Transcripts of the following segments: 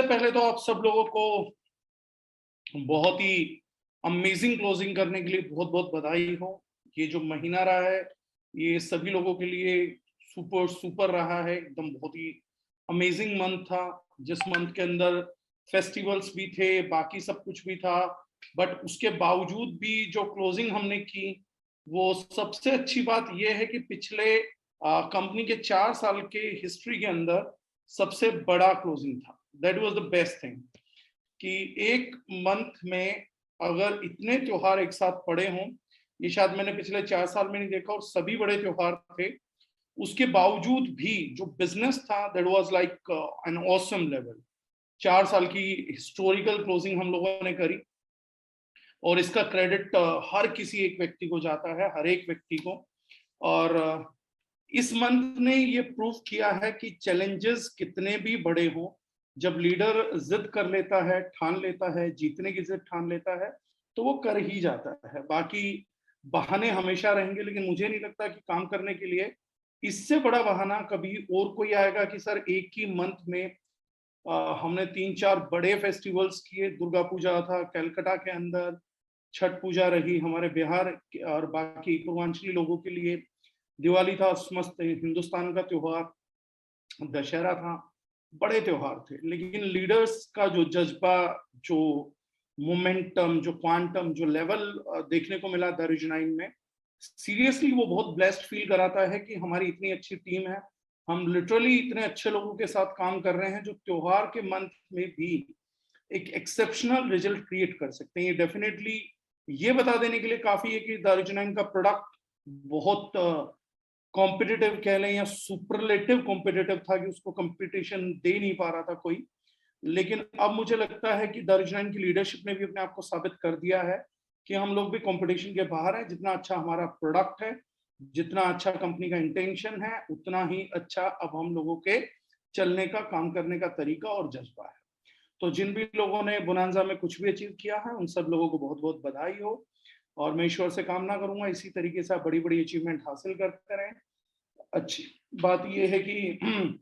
सबसे पहले तो आप सब लोगों को बहुत ही अमेजिंग क्लोजिंग करने के लिए बहुत बहुत बधाई हो। ये जो महीना रहा है ये सभी लोगों के लिए सुपर सुपर रहा है, एकदम बहुत ही अमेजिंग मंथ था, जिस मंथ के अंदर फेस्टिवल्स भी थे, बाकी सब कुछ भी था, बट उसके बावजूद भी जो क्लोजिंग हमने की वो सबसे अच्छी बात यह है कि पिछले कंपनी के 4 साल के हिस्ट्री के अंदर सबसे बड़ा क्लोजिंग था। That was the best thing कि एक मंथ में अगर इतने त्योहार एक साथ पड़े हों, ये शायद मैंने पिछले 4 साल में नहीं देखा, और सभी बड़े त्योहार थे। उसके बावजूद भी जो बिजनेस था that was like an awesome level. 4 साल की हिस्टोरिकल क्लोजिंग हम लोगों ने करी, और इसका क्रेडिट हर किसी एक व्यक्ति को जाता है, हर एक व्यक्ति को। और इस मंथ ने ये प्रूव किया है कि चैलेंजेस कितने भी बड़े हों, जब लीडर जिद कर लेता है, ठान लेता है, जीतने की जिद ठान लेता है, तो वो कर ही जाता है। बाकी बहाने हमेशा रहेंगे, लेकिन मुझे नहीं लगता कि काम करने के लिए इससे बड़ा बहाना कभी और कोई आएगा कि सर एक ही मंथ में हमने 3-4 बड़े फेस्टिवल्स किए। दुर्गा पूजा था कलकत्ता के अंदर, छठ पूजा रही हमारे बिहार और बाकी पूर्वांचली लोगों के लिए, दिवाली था समस्त हिंदुस्तान का त्योहार, दशहरा था, बड़े त्योहार थे। लेकिन लीडर्स का जो जज्बा, जो मोमेंटम, जो क्वांटम, जो लेवल देखने को मिला दारुजनाइन में, सीरियसली वो बहुत ब्लेस्ड फील कराता है कि हमारी इतनी अच्छी टीम है। हम लिटरली इतने अच्छे लोगों के साथ काम कर रहे हैं जो त्योहार के मंथ में भी एक एक्सेप्शनल रिजल्ट क्रिएट कर सकते हैं। ये डेफिनेटली ये बता देने के लिए काफी है कि दारुजनाइन का प्रोडक्ट बहुत कॉम्पिटिटिव कह लें या सुपरलेटिव कॉम्पिटिटिव था, कि उसको कंपटीशन दे नहीं पा रहा था कोई। लेकिन अब मुझे लगता है कि दारुजनाइन की लीडरशिप ने भी अपने आप को साबित कर दिया है कि हम लोग भी कंपटीशन के बाहर हैं। जितना अच्छा हमारा प्रोडक्ट है, जितना अच्छा कंपनी का इंटेंशन है, उतना ही अच्छा अब हम लोगों के चलने का, काम करने का तरीका और जज्बा है। तो जिन भी लोगों ने बोनांजा में कुछ भी अचीव किया है, उन सब लोगों को बहुत बहुत बधाई हो। और मैं ईश्वर से कामना करूंगा इसी तरीके से आप बड़ी बड़ी अचीवमेंट हासिल करते रहें। अच्छी बात यह है कि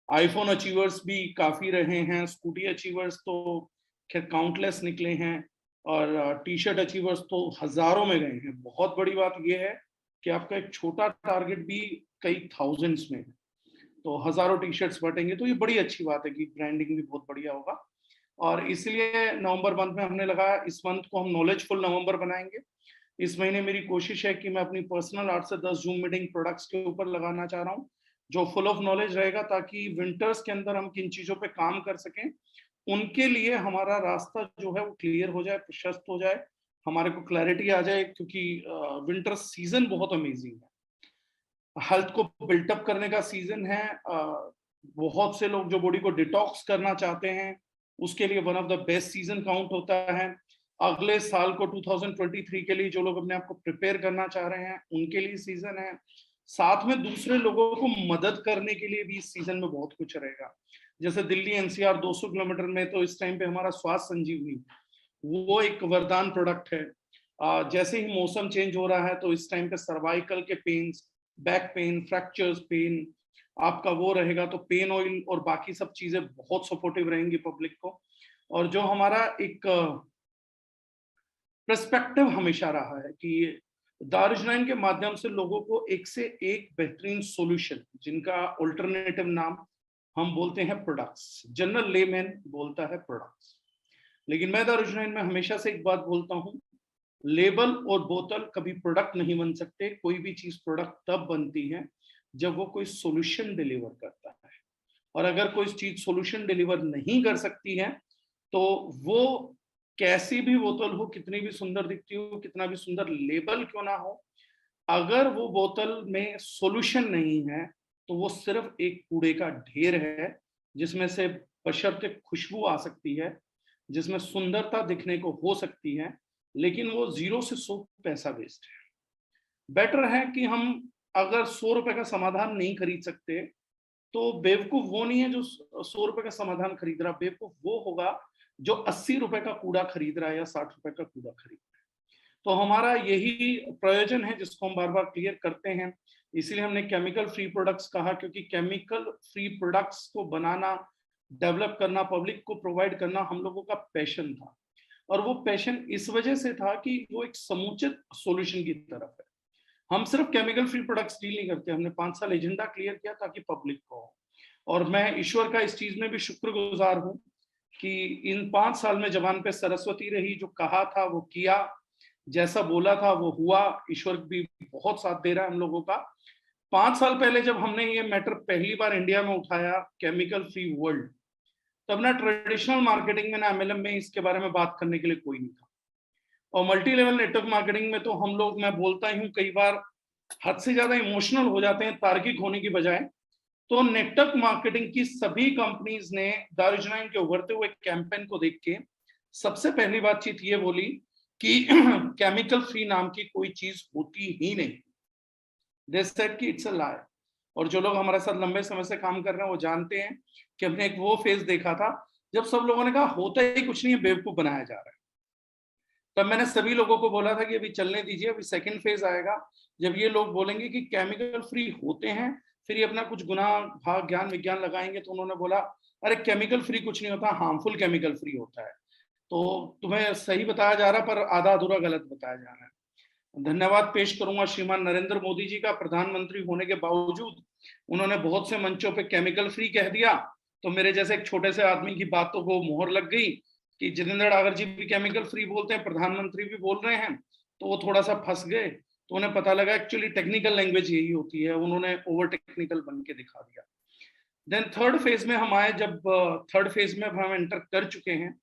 आईफोन अचीवर्स भी काफी रहे हैं, स्कूटी अचीवर्स तो खैर काउंटलेस निकले हैं, और टी शर्ट अचीवर्स तो हजारों में गए हैं। बहुत बड़ी बात यह है कि आपका एक छोटा टारगेट भी कई थाउजेंड्स में है, तो हजारों टी शर्ट्स बटेंगे, तो ये बड़ी अच्छी बात है कि ब्रांडिंग भी बहुत बढ़िया होगा। और इसलिए नवंबर मंथ में हमने लगाया, इस मंथ को हम नॉलेजफुल नवंबर बनाएंगे। इस महीने मेरी कोशिश है कि मैं अपनी पर्सनल 8 से 10 जूम मीटिंग प्रोडक्ट्स के ऊपर लगाना चाह रहा हूँ, जो फुल ऑफ नॉलेज रहेगा, ताकि विंटर्स के अंदर हम किन चीजों पे काम कर सकें, उनके लिए हमारा रास्ता जो है वो क्लियर हो जाए, प्रशस्त हो जाए, हमारे को क्लैरिटी आ जाए। क्योंकि विंटर सीजन बहुत अमेजिंग है, हेल्थ को बिल्टअप करने का सीजन है। बहुत से लोग जो बॉडी को डिटॉक्स करना चाहते हैं, उसके लिए one of the best season count होता है। अगले साल को 2023 के लिए जो लोग अपने आप को प्रिपेयर करना चाह रहे हैं, उनके लिए सीजन है। साथ में दूसरे लोगों को मदद करने के लिए भी इस सीजन में बहुत कुछ रहेगा। जैसे दिल्ली एनसीआर 200 किलोमीटर में, तो इस टाइम पे हमारा स्वास्थ्य संजीवनी वो एक वरदान प्रोडक्ट है। जैसे ही मौसम चेंज हो रहा है, तो इस टाइम पे सर्वाइकल के pains, back pain, fractures pain, आपका वो रहेगा, तो पेन ऑयल और बाकी सब चीजें बहुत सपोर्टिव रहेंगी पब्लिक को। और जो हमारा एक पर्सपेक्टिव हमेशा रहा है कि दारुजनाइन के माध्यम से लोगों को एक से एक बेहतरीन सॉल्यूशन, जिनका अल्टरनेटिव नाम हम बोलते हैं प्रोडक्ट्स, जनरल लेमैन बोलता है प्रोडक्ट्स। लेकिन मैं दारुजनाइन में हमेशा से एक बात बोलता हूँ, लेबल और बोतल कभी प्रोडक्ट नहीं बन सकते। कोई भी चीज प्रोडक्ट तब बनती है जब वो कोई सॉल्यूशन डिलीवर करता है, और अगर कोई चीज सॉल्यूशन डिलीवर नहीं कर सकती है, तो वो कैसी भी बोतल हो, कितनी भी सुंदर दिखती हो, कितना भी सुंदर लेबल क्यों ना हो, अगर वो बोतल में सॉल्यूशन नहीं है, तो वो सिर्फ एक कूड़े का ढेर है, जिसमें से बशर्ते खुशबू आ सकती है, जिसमें सुंदरता दिखने को हो सकती है, लेकिन वो 0 से 100 पैसा वेस्ट है। बेटर है कि हम अगर 100 रुपए का समाधान नहीं खरीद सकते, तो बेवकूफ वो नहीं है जो 100 रुपए का समाधान खरीद रहा, बेवकूफ वो होगा जो 80 रुपए का कूड़ा खरीद रहा है या 60 रुपए का कूड़ा खरीद रहा है। तो हमारा यही प्रयोजन है, जिसको हम बार बार क्लियर करते हैं। इसीलिए हमने केमिकल फ्री प्रोडक्ट्स कहा, क्योंकि केमिकल फ्री प्रोडक्ट्स को बनाना डेवलप करना, पब्लिक को प्रोवाइड करना हम लोगों का पैशन था। और वो पैशन इस वजह से था कि वो एक समुचित सॉल्यूशन की तरफ है। हम सिर्फ केमिकल फ्री प्रोडक्ट्स डील नहीं करते, हमने 5 साल एजेंडा क्लियर किया ताकि पब्लिक को हो। और मैं ईश्वर का इस चीज में भी शुक्रगुजार हूँ कि इन 5 साल में जबान पे सरस्वती रही, जो कहा था वो किया, जैसा बोला था वो हुआ। ईश्वर भी बहुत साथ दे रहा है हम लोगों का। 5 साल पहले जब हमने ये मैटर पहली बार इंडिया में उठाया, केमिकल फ्री वर्ल्ड, तब ना ट्रेडिशनल मार्केटिंग में ना एमएलएम में इसके बारे में बात करने के लिए कोई नहीं था। और मल्टी लेवल नेटवर्क मार्केटिंग में तो हम लोग, मैं बोलता ही हूँ कई बार, हद से ज्यादा इमोशनल हो जाते हैं तार्किक होने की बजाय। तो नेटवर्क मार्केटिंग की सभी कंपनीज ने दारुजनाइन के उभरते हुए कैंपेन को देख के सबसे पहली बातचीत ये बोली कि केमिकल फ्री नाम की कोई चीज होती ही नहीं। दे सेड कि इट्स अ लाई। और जो लोग हमारे साथ लंबे समय से काम कर रहे हैं वो जानते हैं कि हमने एक वो फेज देखा था जब सब लोगों ने कहा होता ही कुछ नहीं है, बेवकूफ बनाया जा रहा है। तब मैंने सभी लोगों को बोला था कि अभी चलने दीजिए, अभी सेकंड फेज आएगा जब ये लोग बोलेंगे कि केमिकल फ्री होते हैं, फिर ये अपना कुछ गुना भाग ज्ञान विज्ञान लगाएंगे। तो उन्होंने बोला अरे केमिकल फ्री कुछ नहीं होता, हार्मफुल केमिकल फ्री होता है। तो तुम्हें सही बताया जा रहा पर आधा अधूरा गलत बताया जा रहा है। धन्यवाद पेश करूंगा श्रीमान नरेंद्र मोदी जी का। प्रधानमंत्री होने के बावजूद उन्होंने बहुत से मंचों पे केमिकल फ्री कह दिया, तो मेरे जैसे एक छोटे से आदमी की बातों को मोहर लग गई कि जितेंद्र डागर जी भी केमिकल फ्री बोलते हैं, प्रधानमंत्री भी बोल रहे हैं, तो वो थोड़ा सा फंस गए। तो उन्हें पता लगा एक्चुअली टेक्निकल लैंग्वेज यही होती है, उन्होंने ओवर टेक्निकल बन के दिखा दिया। देन थर्ड फेज में हम आए, जब थर्ड फेज में हम एंटर कर चुके हैं,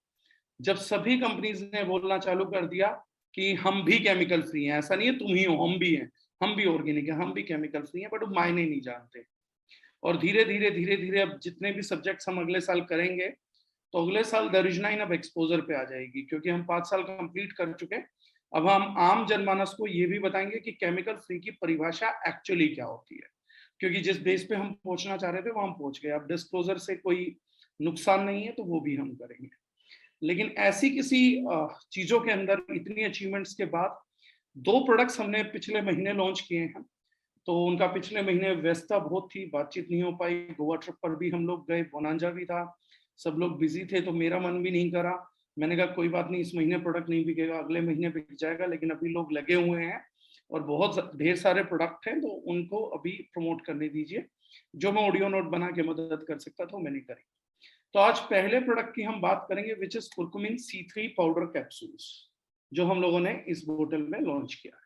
जब सभी कंपनीज ने बोलना चालू कर दिया कि हम भी केमिकल फ्री हैं, ऐसा नहीं है तुम ही हो, हम भी हैं, हम भी ऑर्गेनिक है, हम भी केमिकल फ्री हैं, बट वो मायने नहीं जानते। और धीरे धीरे धीरे धीरे अब जितने भी सब्जेक्ट्स हम अगले साल करेंगे, तो अगले साल दारुजनाइन अब एक्सपोजर पे आ जाएगी, क्योंकि हम 5 साल कंप्लीट कर चुके। अब हम आम जनमानस को ये भी बताएंगे कि केमिकल फ्री की परिभाषा एक्चुअली क्या होती है, क्योंकि जिस बेस पे हम पहुंचना चाह रहे थे वो हम पहुंच गए। अब डिस्क्लोजर से कोई नुकसान नहीं है, तो वो भी हम करेंगे। लेकिन ऐसी किसी चीजों के अंदर इतनी अचीवमेंट्स के बाद 2 प्रोडक्ट्स हमने पिछले महीने लॉन्च किए हैं। तो उनका पिछले महीने व्यस्तता बहुत थी, बातचीत नहीं हो पाई। गोवा ट्रिप पर भी हम लोग गए, बोनांजा भी था, सब लोग बिजी थे, तो मेरा मन भी नहीं करा। मैंने कहा कोई बात नहीं, इस महीने प्रोडक्ट नहीं बिकेगा, अगले महीने बिक जाएगा। लेकिन अभी लोग लगे हुए हैं और बहुत ढेर सारे प्रोडक्ट हैं, तो उनको अभी प्रमोट करने दीजिए। जो मैं ऑडियो नोट बना के मदद कर सकता था मैंने करी। तो आज पहले प्रोडक्ट की हम बात करेंगे, which is curcumin C3 powder capsules, जो हम लोगों ने इस बोतल में लॉन्च किया है।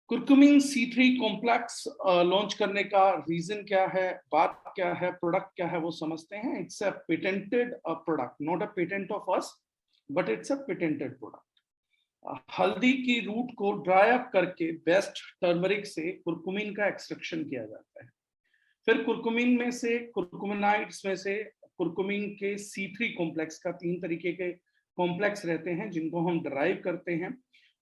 कुर्कुमिन C3 कॉम्प्लेक्स लॉन्च करने का रीजन क्या है, बात क्या है, प्रोडक्ट क्या है, वो समझते हैं। It's a patented product, not a patent of us, but it's a patented product. हल्दी की रूट को ड्राई अप करके बेस्ट टर्मरिक से कुर्कुमिन का एक्सट्रैक्शन किया जाता है। फिर कुर्कुमिन में से, कुर्कुमिनाइड्स में से कुर्कुमिन के C3 कॉम्प्लेक्स का 3 तरीके के कॉम्प्लेक्स रहते हैं जिनको हम ड्राइव करते हैं।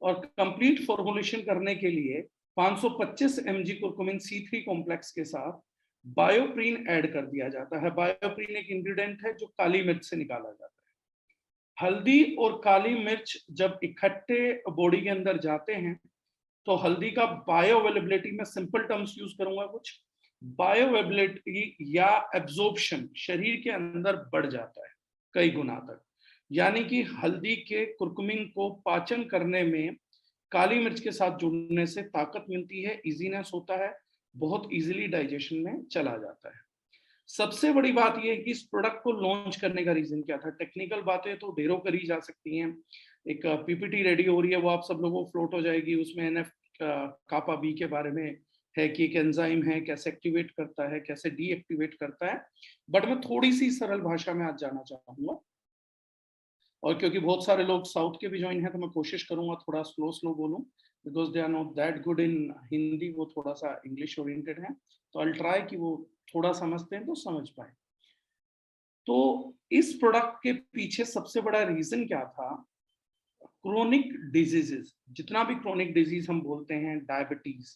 और कंप्लीट फॉर्मुलेशन करने के लिए 525 mg कुर्कुमिन C3 कॉम्प्लेक्स के साथ बायोप्रीन ऐड कर दिया जाता है। बायोप्रीन एक इंग्रेडिएंट है जो काली मिर्च से निकाला जाता है। हल्दी और काली मिर्च जब इकट्ठे बॉडी के अंदर जाते हैं, तो हल्दी का बायो अवेलेबिलिटी में सिंपल टर्म्स यूज करूंगा कुछ, बायो अवेलेबिलिटी या एब्जॉर्प्शन शरीर के अंदर बढ़ जाता है कई गुना तक। यानी कि हल्दी के कुर्कुमिन को पाचन करने में काली मिर्च के साथ जुड़ने से ताकत मिलती है, इजीनेस होता है, बहुत इजीली डाइजेशन में चला जाता है। सबसे बड़ी बात यह है कि इस प्रोडक्ट को लॉन्च करने का रीजन क्या था। टेक्निकल बातें तो ढेरों करी जा सकती हैं, एक पीपीटी रेडी हो रही है, वो आप सब लोगों को फ्लोट हो जाएगी। उसमें एनएफ कापा बी के बारे में है कि एक एंजाइम है, कैसे एक्टिवेट करता है, कैसे डीएक्टिवेट करता है। बट मैं थोड़ी सी सरल भाषा में आज जाना चाहूंगा, और क्योंकि बहुत सारे लोग साउथ के भी ज्वाइन हैं, तो मैं कोशिश करूंगा थोड़ा स्लो स्लो बोलूं, because they are not that good in Hindi, वो थोड़ा सा इंग्लिश ओरिएंटेड है। तो आई ट्राई कि वो थोड़ा समझते हैं तो समझ पाए। तो इस प्रोडक्ट के पीछे सबसे बड़ा रीजन क्या था, क्रोनिक डिजीजेस, जितना भी क्रोनिक डिजीज हम बोलते हैं, diabetes,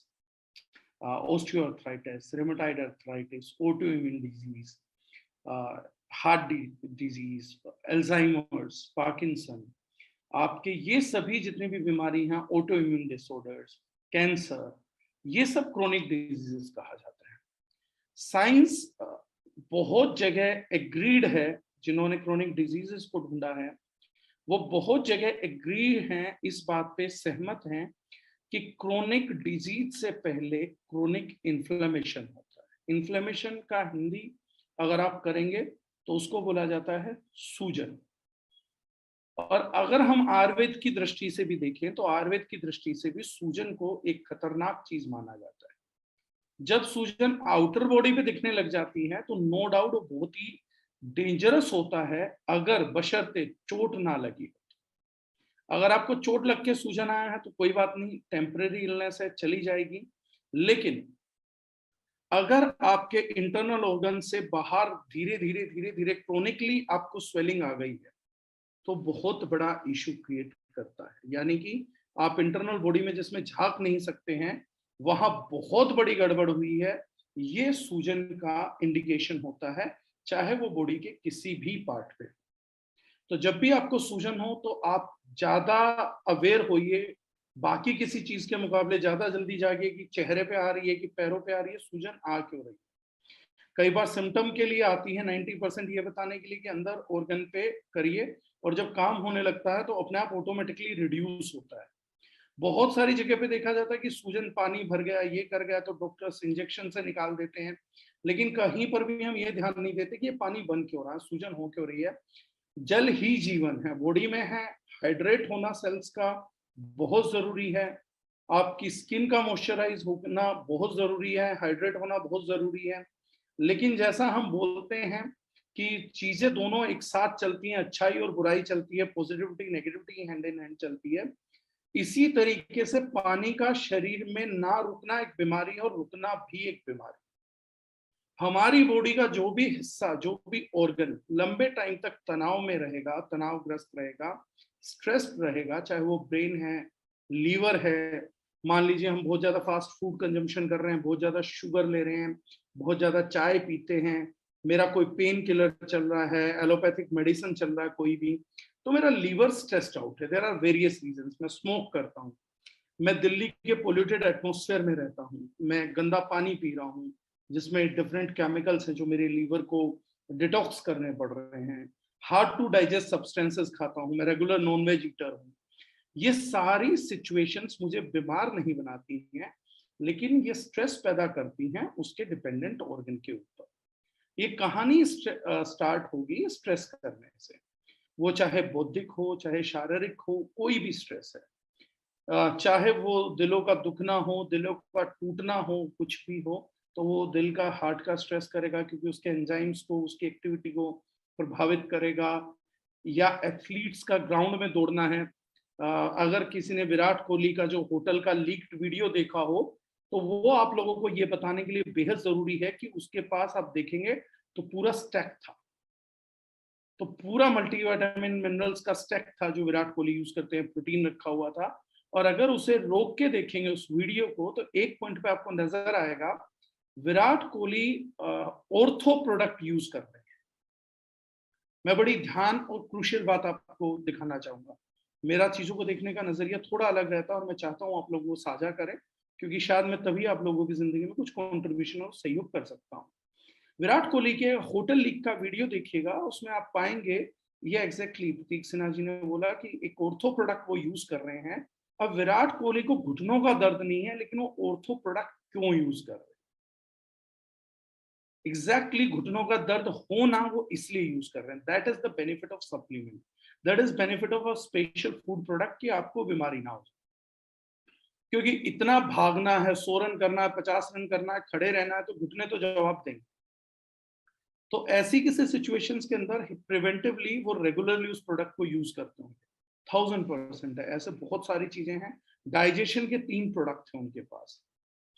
osteoarthritis, rheumatoid arthritis, autoimmune disease, heart disease, Alzheimer's, Parkinson, आपके ये सभी जितनी भी बीमारी हैं, ऑटो इम्यून डिसऑर्डर्स, कैंसर, ये सब क्रोनिक डिजीजेस कहा जाता है। साइंस बहुत जगह एग्रीड है, जिन्होंने क्रोनिक डिजीजेस को ढूंढा है वो बहुत जगह एग्री हैं, इस बात पे सहमत हैं कि क्रोनिक डिजीज से पहले क्रोनिक इन्फ्लेमेशन होता है। इन्फ्लेमेशन का हिंदी अगर आप करेंगे तो उसको बोला जाता है सूजन। और अगर हम आयुर्वेद की दृष्टि से भी देखें तो आयुर्वेद की दृष्टि से भी सूजन को एक खतरनाक चीज माना जाता है। जब सूजन आउटर बॉडी पे दिखने लग जाती है तो नो डाउट वो बहुत ही डेंजरस होता है, अगर बशर्ते चोट ना लगी। अगर आपको चोट लग के सूजन आया है तो कोई बात नहीं, टेम्परेरी इलनेस है, चली जाएगी। लेकिन अगर आपके इंटरनल ऑर्गन से बाहर धीरे धीरे धीरे धीरे क्रोनिकली आपको स्वेलिंग आ गई है तो बहुत बड़ा इशू क्रिएट करता है। यानी कि आप इंटरनल बॉडी में जिसमें झांक नहीं सकते हैं, वहां बहुत बड़ी गड़बड़ हुई है, ये सूजन का इंडिकेशन होता है, चाहे वो बॉडी के किसी भी पार्ट पे। तो जब भी आपको सूजन हो तो आप ज्यादा अवेयर होइए, बाकी किसी चीज के मुकाबले ज्यादा जल्दी जागिए कि चेहरे पे आ रही है कि पैरों पे आ रही है, सूजन आ क्यों रही है। कई बार सिम्टम के लिए आती है 90% ये बताने के लिए कि अंदर ऑर्गन पे करिए, और जब काम होने लगता है तो अपने आप ऑटोमेटिकली रिड्यूस होता है। बहुत सारी जगह पे देखा जाता है कि सूजन पानी भर गया, ये कर गया, तो डॉक्टर्स इंजेक्शन से निकाल देते हैं, लेकिन कहीं पर भी हम ये ध्यान नहीं देते कि ये पानी बन क्यों रहा है, सूजन हो क्यों रही है। जल ही जीवन है, बॉडी में है, हाइड्रेट होना सेल्स का बहुत जरूरी है। आपकी स्किन का मॉइस्चराइज होना बहुत जरूरी है, हाइड्रेट होना बहुत जरूरी है। लेकिन जैसा हम बोलते हैं कि चीजें दोनों एक साथ चलती हैं, अच्छाई और बुराई चलती है, positivity negativity hand in hand चलती है, इसी तरीके से पानी का शरीर में ना रुकना एक बीमारी है और रुकना भी एक बीमारी। हमारी बॉडी का जो भी हिस्सा, जो भी ऑर्गन लंबे टाइम तक तनाव में रहेगा, तनावग्रस्त रहेगा, स्ट्रेस्ड रहेगा, चाहे वो ब्रेन है, लीवर है, मान लीजिए हम बहुत ज्यादा फास्ट फूड कंजम्पशन कर रहे हैं, बहुत ज्यादा शुगर ले रहे हैं, बहुत ज्यादा चाय पीते हैं, मेरा कोई पेन किलर चल रहा है, एलोपैथिक मेडिसिन चल रहा है कोई भी, तो मेरा लीवर स्ट्रेस्ड आउट है। There are various reasons. मैं स्मोक करता हूँ, मैं दिल्ली के पोल्यूटेड एटमॉस्फेयर में रहता हूँ, मैं गंदा पानी पी रहा हूँ जिसमें डिफरेंट केमिकल्स हैं जो मेरे लीवर को डिटॉक्स करने पड़ रहे हैं, हार्ड टू डाइजेस्ट सब्सटेंसेस खाता हूँ, मैं रेगुलर नॉनवेज ईटर हूँ। ये सारी सिचुएशंस मुझे बीमार नहीं बनाती हैं, लेकिन ये स्ट्रेस पैदा करती हैं उसके डिपेंडेंट ऑर्गन के ऊपर। ये कहानी स्टार्ट होगी स्ट्रेस करने से, वो चाहे बौद्धिक हो चाहे शारीरिक हो, कोई भी स्ट्रेस है, चाहे वो दिलों का दुखना हो, दिलों का टूटना हो, कुछ भी हो, तो वो दिल का, हार्ट का स्ट्रेस करेगा क्योंकि उसके एंजाइम्स को, उसकी एक्टिविटी को प्रभावित करेगा। या एथलीट्स का ग्राउंड में दौड़ना है, अगर किसी ने विराट कोहली का जो होटल का लीक्ड वीडियो देखा हो तो वो आप लोगों को ये बताने के लिए बेहद जरूरी है कि उसके पास आप देखेंगे तो पूरा स्टैक था, तो पूरा मल्टीविटामिन मिनरल्स का स्टैक था जो विराट कोहली यूज करते हैं, प्रोटीन रखा हुआ था। और अगर उसे रोक के देखेंगे उस वीडियो को तो एक पॉइंट पे आपको नजर आएगा Virat Kohli ortho product use कर रहे हैं। मैं बड़ी ध्यान और क्रूशियल बात आपको दिखाना चाहूंगा। मेरा चीजों को देखने का नजरिया थोड़ा अलग रहता है और मैं चाहता हूँ आप लोग वो साझा करें, क्योंकि शायद मैं तभी आप लोगों की जिंदगी में कुछ कॉन्ट्रीब्यूशन और सहयोग कर सकता हूँ। विराट कोहली के होटल लीग का वीडियो देखिएगा, उसमें आप पाएंगे ये एग्जैक्टली प्रतीक सिन्हा जी ने बोला कि एक ऑर्थो प्रोडक्ट वो यूज कर रहे हैं। अब विराट कोहली को घुटनों का दर्द नहीं है, लेकिन वो ऑर्थो प्रोडक्ट क्यों यूज कर रहे हैं? एग्जैक्टली घुटनों का दर्द होना वो इसलिए यूज कर रहे हैं। That is the benefit of supplement, that is benefit of a special food product कि आपको बीमारी ना हो। क्योंकि इतना भागना है, 100 रन करना है, 50 रन करना है, खड़े रहना है, तो घुटने तो जवाब देंगे। तो ऐसी किसी सिचुएशंस के अंदर प्रिवेंटिवली वो रेगुलरली उस प्रोडक्ट को यूज करते हैं। 1000% है, ऐसे बहुत सारी चीजें हैं। डाइजेशन के 3 प्रोडक्ट हैं उनके पास।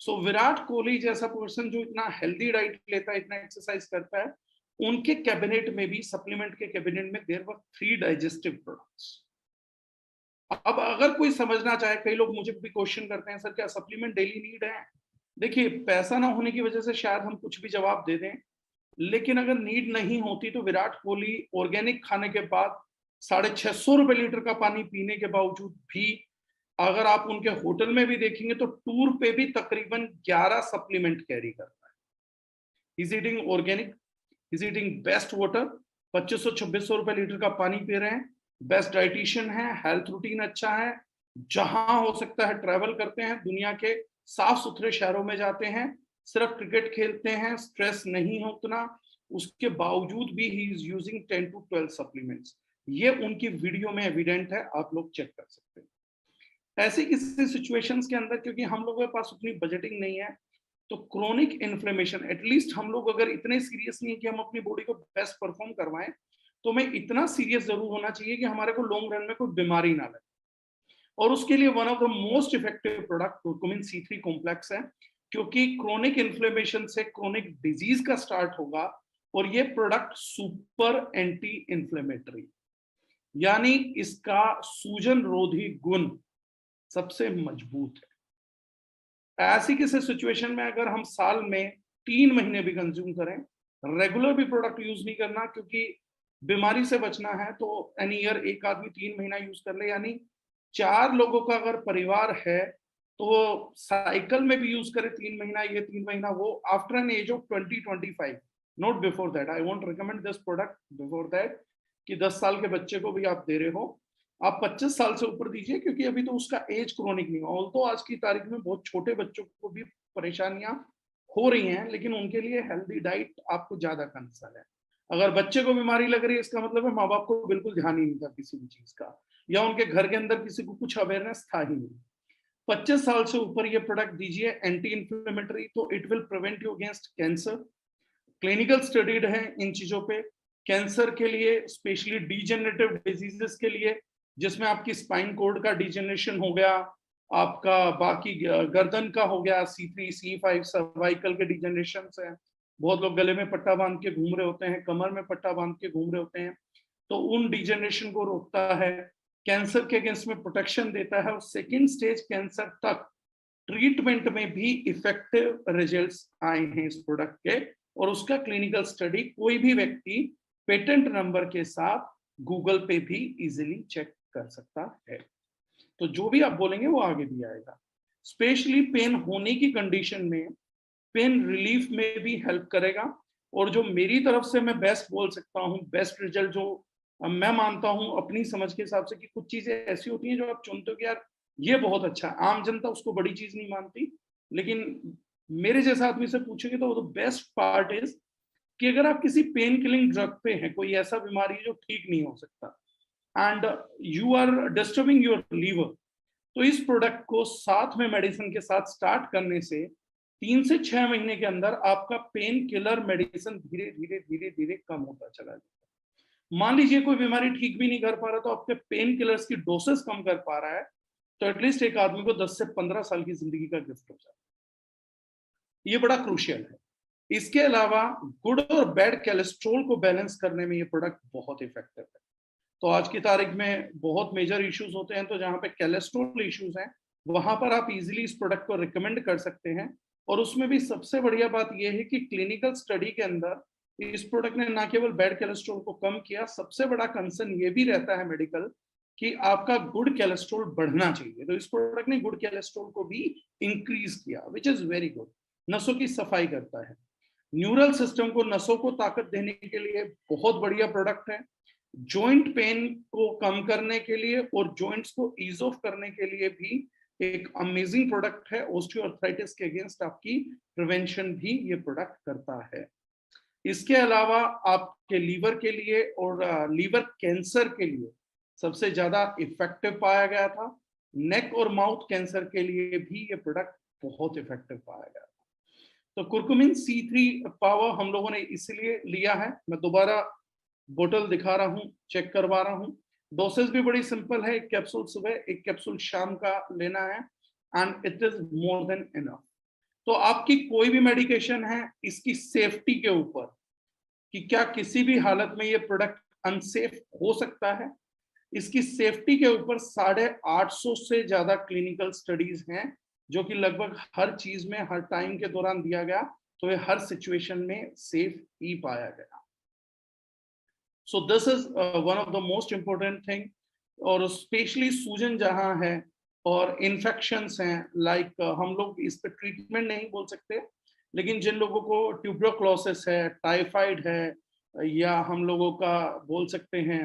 सो विराट कोहली जैसा पर्सन जो इतना हेल्दी डाइट लेता है, इतना एक्सरसाइज करता है, उनके कैबिनेट में भी, सप्लीमेंट के कैबिनेट में देयर वर 3 डाइजेस्टिव प्रोडक्ट्स। अब अगर कोई समझना चाहे, कई लोग मुझे भी क्वेश्चन करते हैं, सर क्या सप्लीमेंट डेली नीड है? देखिए, पैसा ना होने की वजह से शायद हम कुछ भी जवाब दे दें, लेकिन अगर नीड नहीं होती तो विराट कोहली ऑर्गेनिक खाने के बाद ₹650 लीटर का पानी पीने के बावजूद भी, अगर आप उनके होटल में भी देखेंगे तो टूर पे भी तकरीबन 11 सप्लीमेंट कैरी करता है। Is eating organic, is eating best water, 2500-2600 रुपए लीटर का पानी पी रहे हैं, बेस्ट डाइटिशियन है, हेल्थ रूटीन अच्छा है, जहां हो सकता है ट्रैवल करते हैं, दुनिया के साफ सुथरे शहरों में जाते हैं, सिर्फ क्रिकेट खेलते हैं, स्ट्रेस नहीं है उतना, उसके बावजूद भी he is using 10 to 12 supplements. ये उनकी वीडियो में एविडेंट है, आप लोग चेक कर सकते हैं। ऐसे किसी सिचुएशंस के अंदर, क्योंकि हम लोगों के पास उतनी बजटिंग नहीं है, तो क्रोनिक इन्फ्लेमेशन, एटलीस्ट हम लोग अगर इतने सीरियस नहीं है कि हम अपनी बॉडी को बेस्ट परफॉर्म करवाएं, तो हमें इतना सीरियस जरूर होना चाहिए कि हमारे को लॉन्ग रन में कोई बीमारी ना लगे। और उसके लिए one of the most effective product curcumin C3 complex है, क्योंकि क्रोनिक इन्फ्लेमेशन से क्रोनिक डिजीज का स्टार्ट होगा, और ये प्रोडक्ट सुपर एंटी इन्फ्लेमेटरी, यानी इसका सूजन रोधी गुण सबसे मजबूत है। ऐसी किसी सिचुएशन में अगर हम साल में 3 महीने भी कंज्यूम करें, रेगुलर भी प्रोडक्ट यूज नहीं करना, क्योंकि बीमारी से बचना है, तो एनी ईयर एक आदमी 3 महीना यूज कर ले, यानी 4 लोगों का अगर परिवार है तो वो साइकिल में भी यूज करे 3 महीना ये 3 महीना वो, after an age of 20-25, not before that. I won't recommend this product before that, कि 10 साल के बच्चे को भी आप दे रहे हो, आप 25 साल से ऊपर दीजिए, क्योंकि अभी तो उसका एज क्रोनिक नहीं हुआ। तो आज की तारीख में बहुत छोटे बच्चों को भी परेशानियां हो रही हैं, लेकिन उनके लिए हेल्दी डाइट आपको ज्यादा कंसर्न है। अगर बच्चे को बीमारी लग रही है, इसका मतलब है माँ बाप को बिल्कुल ध्यान ही नहीं था किसी भी चीज का, या उनके घर के अंदर किसी को कुछ अवेयरनेस था ही नहीं। 25 साल से ऊपर ये प्रोडक्ट दीजिए, एंटी इन्फ्लेमेटरी, तो it will prevent you against cancer. Clinical studied है इन चीजों पे, कैंसर के लिए, स्पेशली डीजेनरेटिव डिजीजेस के लिए, जिसमें आपकी स्पाइन कोड का डिजेनरेशन हो गया, आपका बाकी गर्दन का हो गया, C3 C5 सर्वाइकल के डिजेनरेशन है, बहुत लोग गले में पट्टा बांध के घूम रहे होते हैं, कमर में पट्टा बांध के घूम रहे होते हैं, तो उन डिजेनरेशन को रोकता है, कैंसर के अगेंस्ट में प्रोटेक्शन देता है, और सेकेंड स्टेज कैंसर तक ट्रीटमेंट में भी इफेक्टिव रिजल्ट्स आए हैं इस प्रोडक्ट के। और उसका क्लिनिकल स्टडी कोई भी व्यक्ति पेटेंट नंबर के साथ गूगल पे भी इजीली चेक कर सकता है। तो जो भी आप बोलेंगे वो आगे भी आएगा। स्पेशली पेन होने की कंडीशन में पेन रिलीफ में भी हेल्प करेगा। और जो मेरी तरफ से मैं बेस्ट बोल सकता हूँ, बेस्ट रिजल्ट जो मैं मानता हूँ अपनी समझ के हिसाब से, कि कुछ चीजें ऐसी होती हैं जो आप चुनते हो कि यार ये बहुत अच्छा है, आम जनता उसको बड़ी चीज नहीं मानती, लेकिन मेरे जैसा आदमी से पूछेंगे तो बेस्ट पार्ट इज कि अगर आप किसी पेन किलिंग ड्रग पे हैं, कोई ऐसा बीमारी जो ठीक नहीं हो सकता, and you are disturbing your liver, तो इस प्रोडक्ट को साथ में मेडिसिन के साथ स्टार्ट करने से 3 से 6 महीने के अंदर आपका पेन किलर मेडिसिन धीरे धीरे धीरे धीरे कम होता चला जाएगा। मान लीजिए कोई बीमारी ठीक भी नहीं कर पा रहा, तो आपके पेन किलर्स की डोसेस कम कर पा रहा है, तो एटलीस्ट एक आदमी को 10 से 15 साल की जिंदगी का गिफ्ट हो जाता है। ये बड़ा क्रूशियल है। इसके अलावा गुड और बैड कोलेस्ट्रॉल को बैलेंस करने में ये प्रोडक्ट बहुत इफेक्टिव है। तो आज की तारीख में बहुत मेजर इश्यूज होते हैं, तो जहां पे कोलेस्ट्रॉल इश्यूज हैं, वहां पर आप इजीली इस प्रोडक्ट को रिकमेंड कर सकते हैं। और उसमें भी सबसे बढ़िया बात यह है कि क्लिनिकल स्टडी के अंदर इस प्रोडक्ट ने ना केवल बैड कोलेस्ट्रॉल को कम किया, सबसे बड़ा कंसर्न ये भी रहता है मेडिकल, कि आपका गुड कोलेस्ट्रॉल बढ़ना चाहिए, तो इस प्रोडक्ट ने गुड कोलेस्ट्रॉल को भी इंक्रीज किया, विच इज वेरी गुड। नसों की सफाई करता है, न्यूरल सिस्टम को, नसों को ताकत देने के लिए बहुत बढ़िया प्रोडक्ट है। जॉइंट पेन को कम करने के लिए और जॉइंट्स को ईज ऑफ करने के लिए भी एक अमेजिंग प्रोडक्ट है। ऑस्टियोआर्थराइटिस के अगेंस्ट आपकी प्रिवेंशन भी ये प्रोडक्ट करता है। इसके अलावा आपके लीवर के लिए और लीवर कैंसर के लिए सबसे ज्यादा इफेक्टिव पाया गया था। नेक और माउथ कैंसर के लिए भी ये प्रोडक्ट बहुत इफेक्टिव पाया गया था। तो कुरकुमिन C3 पावर हम लोगों ने इसलिए लिया है, मैं दोबारा बोतल दिखा रहा हूँ, चेक करवा रहा हूँ। डोसेज भी बड़ी सिंपल है, 1 कैप्सूल सुबह, 1 कैप्सूल शाम का लेना है, and it is more than enough. तो आपकी कोई भी मेडिकेशन है, इसकी सेफ्टी के ऊपर, कि क्या किसी भी हालत में ये प्रोडक्ट अनसेफ हो सकता है, इसकी सेफ्टी के ऊपर 850 से ज्यादा क्लिनिकल स्टडीज हैं, जो कि लगभग हर चीज में हर टाइम के दौरान दिया गया, तो ये हर सिचुएशन में सेफ ही पाया गया। So this is one of the most important thing. और स्पेशली सूजन जहां है और इन्फेक्शंस हैं, लाइक हम लोग इस पे ट्रीटमेंट नहीं बोल सकते, लेकिन जिन लोगों को ट्यूबरक्लोसिस है, टाइफाइड है, या हम लोगों का बोल सकते हैं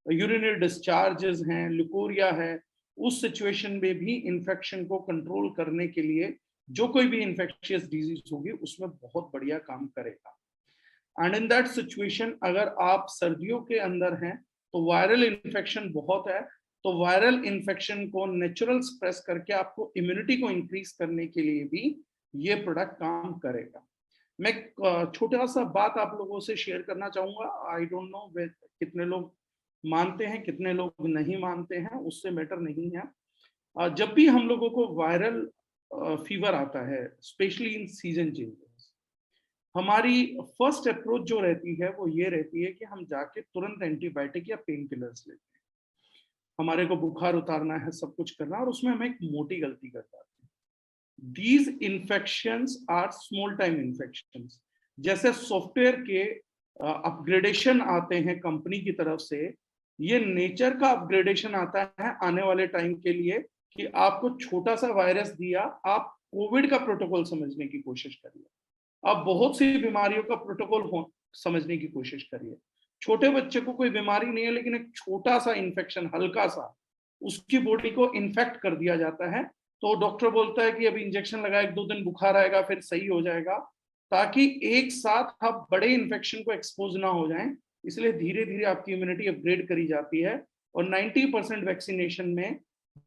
यूरिनरी डिस्चार्जेस हैं, ल्यूकोरिया है, उस सिचुएशन में भी इन्फेक्शन को कंट्रोल करने के लिए जो कोई भी इन्फेक्शियस डिजीज होगी उसमें बहुत बढ़िया काम करेगा। एंड इन दैट सिचुएशन अगर आप सर्दियों के अंदर हैं तो वायरल इन्फेक्शन बहुत है, तो वायरल इन्फेक्शन को नेचुरल सप्रेस करके आपको इम्यूनिटी को इंक्रीज करने के लिए भी ये प्रोडक्ट काम करेगा। मैं छोटा सा बात आप लोगों से शेयर करना चाहूंगा। आई डोंट नो कितने लोग मानते हैं कितने लोग नहीं मानते हैं, उससे मैटर नहीं है। जब भी हम लोगों को वायरल फीवर आता है, स्पेशली इन सीजन चेंजेस, हमारी फर्स्ट अप्रोच जो रहती है वो ये रहती है कि हम जाके तुरंत एंटीबायोटिक या पेन किलर्स लेते हैं। हमारे को बुखार उतारना है, सब कुछ करना, और उसमें हम एक मोटी गलती कर जाते हैं। These infections are small time infections. जैसे सॉफ्टवेयर के अपग्रेडेशन आते हैं कंपनी की तरफ से, ये नेचर का अपग्रेडेशन आता है आने वाले टाइम के लिए कि आपको छोटा सा वायरस दिया, आप कोविड का प्रोटोकॉल समझने की कोशिश करिए, आप बहुत सी बीमारियों का प्रोटोकॉल समझने की कोशिश करिए। छोटे बच्चे को कोई बीमारी नहीं है लेकिन एक छोटा सा इन्फेक्शन, हल्का सा, उसकी बॉडी को इन्फेक्ट कर दिया जाता है, तो डॉक्टर बोलता है कि अभी इंजेक्शन लगा, 1-2 दिन बुखार आएगा फिर सही हो जाएगा, ताकि एक साथ आप बड़े इन्फेक्शन को एक्सपोज ना हो जाएं। इसलिए धीरे धीरे आपकी इम्यूनिटी अपग्रेड करी जाती है, और 90% वैक्सीनेशन में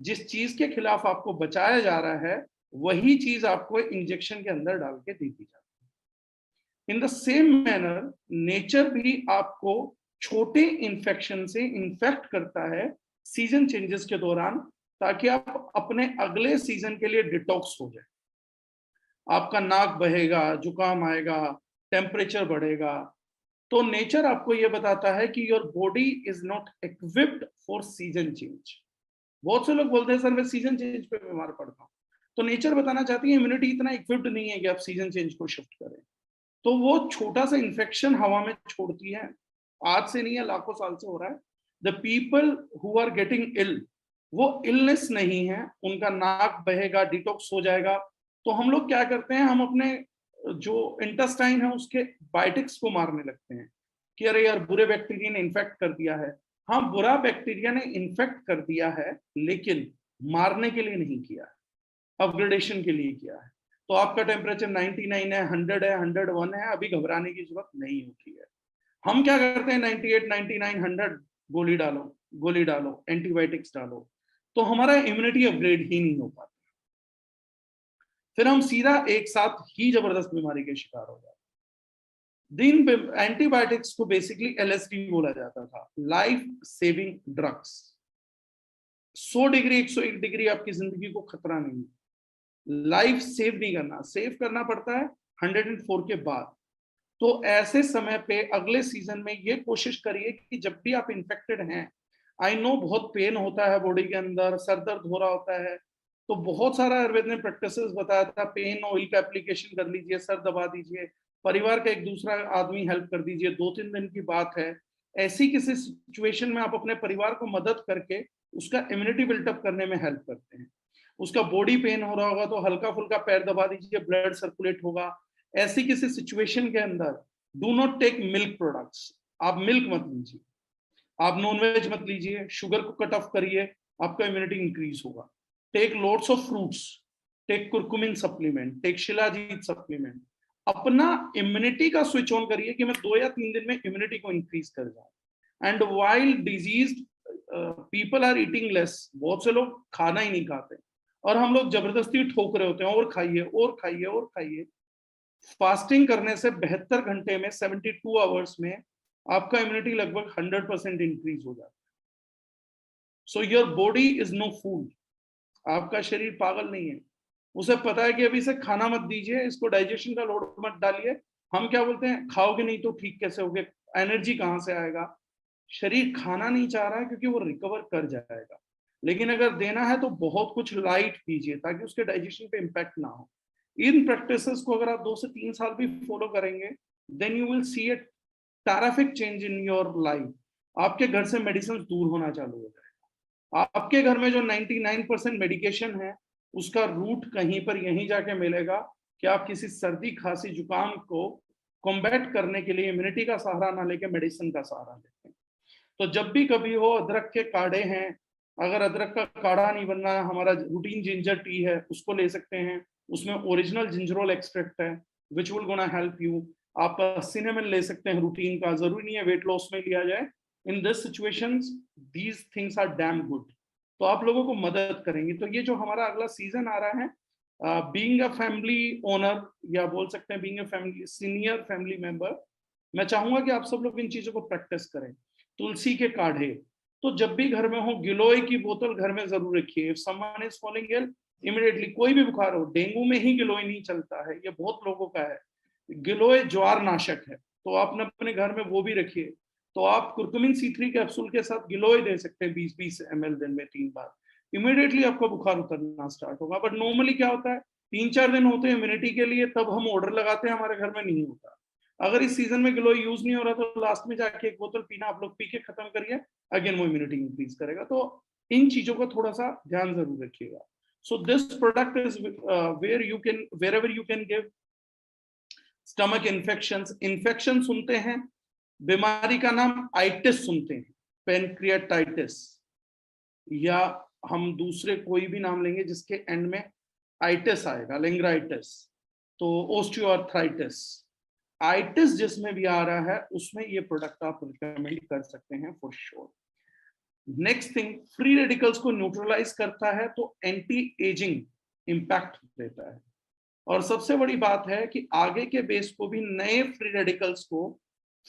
जिस चीज के खिलाफ आपको बचाया जा रहा है वही चीज आपको इंजेक्शन के अंदर डाल के दी जाती है। In the same manner nature भी आपको छोटे इन्फेक्शन से इन्फेक्ट करता है सीजन चेंजेस के दौरान, ताकि आप अपने अगले सीजन के लिए डिटॉक्स हो जाए। आपका नाक बहेगा, जुकाम आएगा, टेम्परेचर बढ़ेगा, तो नेचर आपको यह बताता है कि your body is not equipped for season change. बहुत से लोग बोलते हैं सर मैं सीजन चेंज पे बीमार पड़ता हूँ, तो नेचर बताना चाहती है इम्यूनिटी इतना इक्विप्ड नहीं है कि आप सीजन चेंज को शिफ्ट करें। तो वो छोटा सा इन्फेक्शन हवा में छोड़ती है, आज से नहीं है, लाखों साल से हो रहा है। The people who are getting ill, वो इलनेस नहीं है, उनका नाक बहेगा, डिटॉक्स हो जाएगा। तो हम लोग क्या करते हैं, हम अपने जो इंटेस्टाइन है उसके बायोटिक्स को मारने लगते हैं कि अरे यार बुरे बैक्टीरिया ने इन्फेक्ट कर दिया है। हाँ, बुरा बैक्टीरिया ने इन्फेक्ट कर दिया है, लेकिन मारने के लिए नहीं किया है, अपग्रेडेशन के लिए किया है। तो आपका टेम्परेचर 99 है, 100 है, 101 है, अभी घबराने की जरूरत नहीं होती है। हम क्या करते हैं, 98, 99, 100, गोली डालो, गोली डालो, एंटीबायोटिक्स डालो, तो हमारा इम्यूनिटी अपग्रेड ही नहीं हो पाता। फिर हम सीधा एक साथ ही जबरदस्त बीमारी के शिकार हो जाते। दिन एंटीबायोटिक्स को बेसिकली एलएसडी बोला जाता था, life saving drugs. 100 degree 101 degree आपकी जिंदगी को खतरा नहीं, लाइफ सेव नहीं करना, सेव करना पड़ता है 104 के बाद। तो ऐसे समय पे अगले सीजन में ये कोशिश करिए कि जब भी आप इन्फेक्टेड हैं, आई नो बहुत पेन होता है बॉडी के अंदर, सर दर्द हो रहा होता है, तो बहुत सारा आयुर्वेद ने प्रैक्टिसेस बताया था, पेन ऑयल का एप्लीकेशन कर लीजिए, सर दबा दीजिए, परिवार का एक दूसरा आदमी हेल्प कर दीजिए, 2-3 दिन की बात है। ऐसी किसी सिचुएशन में आप अपने परिवार को मदद करके उसका इम्यूनिटी बिल्टअप करने में हेल्प करते हैं। उसका बॉडी पेन हो रहा होगा तो हल्का फुल्का पैर दबा दीजिए, ब्लड सर्कुलेट होगा। ऐसी किसी सिचुएशन के अंदर do not take milk products, आप मिल्क मत लीजिए, आप नॉनवेज मत लीजिए, शुगर को कट ऑफ करिए, आपका इम्यूनिटी इंक्रीज होगा। Take lots of fruits, take curcumin supplement, take shilajit supplement. अपना इम्यूनिटी का स्विच ऑन करिए कि मैं 2 या 3 दिन में इम्यूनिटी को इंक्रीज कर जाऊं। And while disease people are eating less, बहुत से लोग खाना ही नहीं खाते और हम लोग जबरदस्ती ठोक रहे होते हैं, और खाइए और खाइए और खाइए। फास्टिंग करने से 72 घंटे में, 72 आवर्स में आपका इम्यूनिटी लगभग 100% इंक्रीज हो जाता है। So your body is no fool, आपका शरीर पागल नहीं है, उसे पता है कि अभी से खाना मत दीजिए, इसको डाइजेशन का लोड मत डालिए। हम क्या बोलते हैं, खाओगे नहीं तो ठीक कैसे होगे, एनर्जी कहाँ से आएगा। शरीर खाना नहीं चाह रहा है क्योंकि वो रिकवर कर जाएगा, लेकिन अगर देना है तो बहुत कुछ लाइट दीजिए ताकि उसके डाइजेशन पे इम्पैक्ट ना हो। इन प्रैक्टिसेस को अगर आप 2 से 3 साल भी फॉलो करेंगे, then you will see a terrific change in your life. आपके घर से मेडिसिन दूर होना चालू हो जाएगा। आपके घर में जो 99% मेडिकेशन है उसका रूट कहीं पर यहीं जाके मिलेगा कि आप किसी सर्दी खांसी जुकाम को कॉम्बैट करने के लिए इम्यूनिटी का सहारा ना लेके मेडिसिन का सहारा लेते हैं। तो जब भी कभी हो, अदरक के काढ़े हैं, अगर अदरक का काढ़ा नहीं बनना है, हमारा रूटीन जिंजर टी है, उसको ले सकते हैं। उसमें ओरिजिनल जिंजरोल एक्सट्रैक्ट है which will gonna help you. आप सिनेमन ले सकते हैं रूटीन का, जरूरी नहीं है वेट लॉस में लिया जाए। In this situations these things are damn good, तो आप लोगों को मदद करेंगे। तो ये जो हमारा अगला सीजन आ रहा है, बीइंग अ फैमिली ओनर, या बोल सकते हैं being a family senior family member, मैं चाहूंगा कि आप सब लोग इन चीजों को प्रैक्टिस करें। तुलसी के काढ़े, तो जब भी घर में हो गिलोय की बोतल घर में जरूर रखिए। If someone is falling ill, immediately, कोई भी बुखार हो, डेंगू में ही गिलोय नहीं चलता है, ये बहुत लोगों का है। गिलोय ज्वार नाशक है, तो आपने अपने घर में वो भी रखिए। तो आप कुर्कुमिन C3 कैप्सूल के साथ गिलोय दे सकते हैं 20-20 ml दिन में 3 बार। इमीडिएटली आपका बुखार उतरना स्टार्ट होगा। बट नॉर्मली क्या होता है, 3-4 दिन होते हैं इम्यूनिटी के लिए, तब हम ऑर्डर लगाते हैं, हमारे घर में नहीं होता। अगर इस सीजन में गिलोय यूज नहीं हो रहा तो लास्ट में जाके एक बोतल पीना आप लोग पी के खत्म करिए, अगेन वो इम्यूनिटी इंक्रीज करेगा। तो इन चीजों का थोड़ा सा ध्यान जरूर रखिएगा। So this product is where you can, wherever you can give. Stomach infections, infection सुनते हैं, बीमारी का नाम आइटिस सुनते हैं, पेनक्रियाटाइटिस, या हम दूसरे कोई भी नाम लेंगे जिसके एंड में आइटिस आएगा, लिंग्राइटिस, तो ओस्टियोआर्थराइटिस, आइटिस जिसमें भी आ रहा है उसमें ये प्रोडक्ट आप रिकमेंड कर सकते हैं for sure. Next thing, free radicals को न्यूट्रलाइज करता है, तो एंटी एजिंग इंपैक्ट देता है। और सबसे बड़ी बात है कि आगे के बेस को भी नए फ्री रेडिकल्स को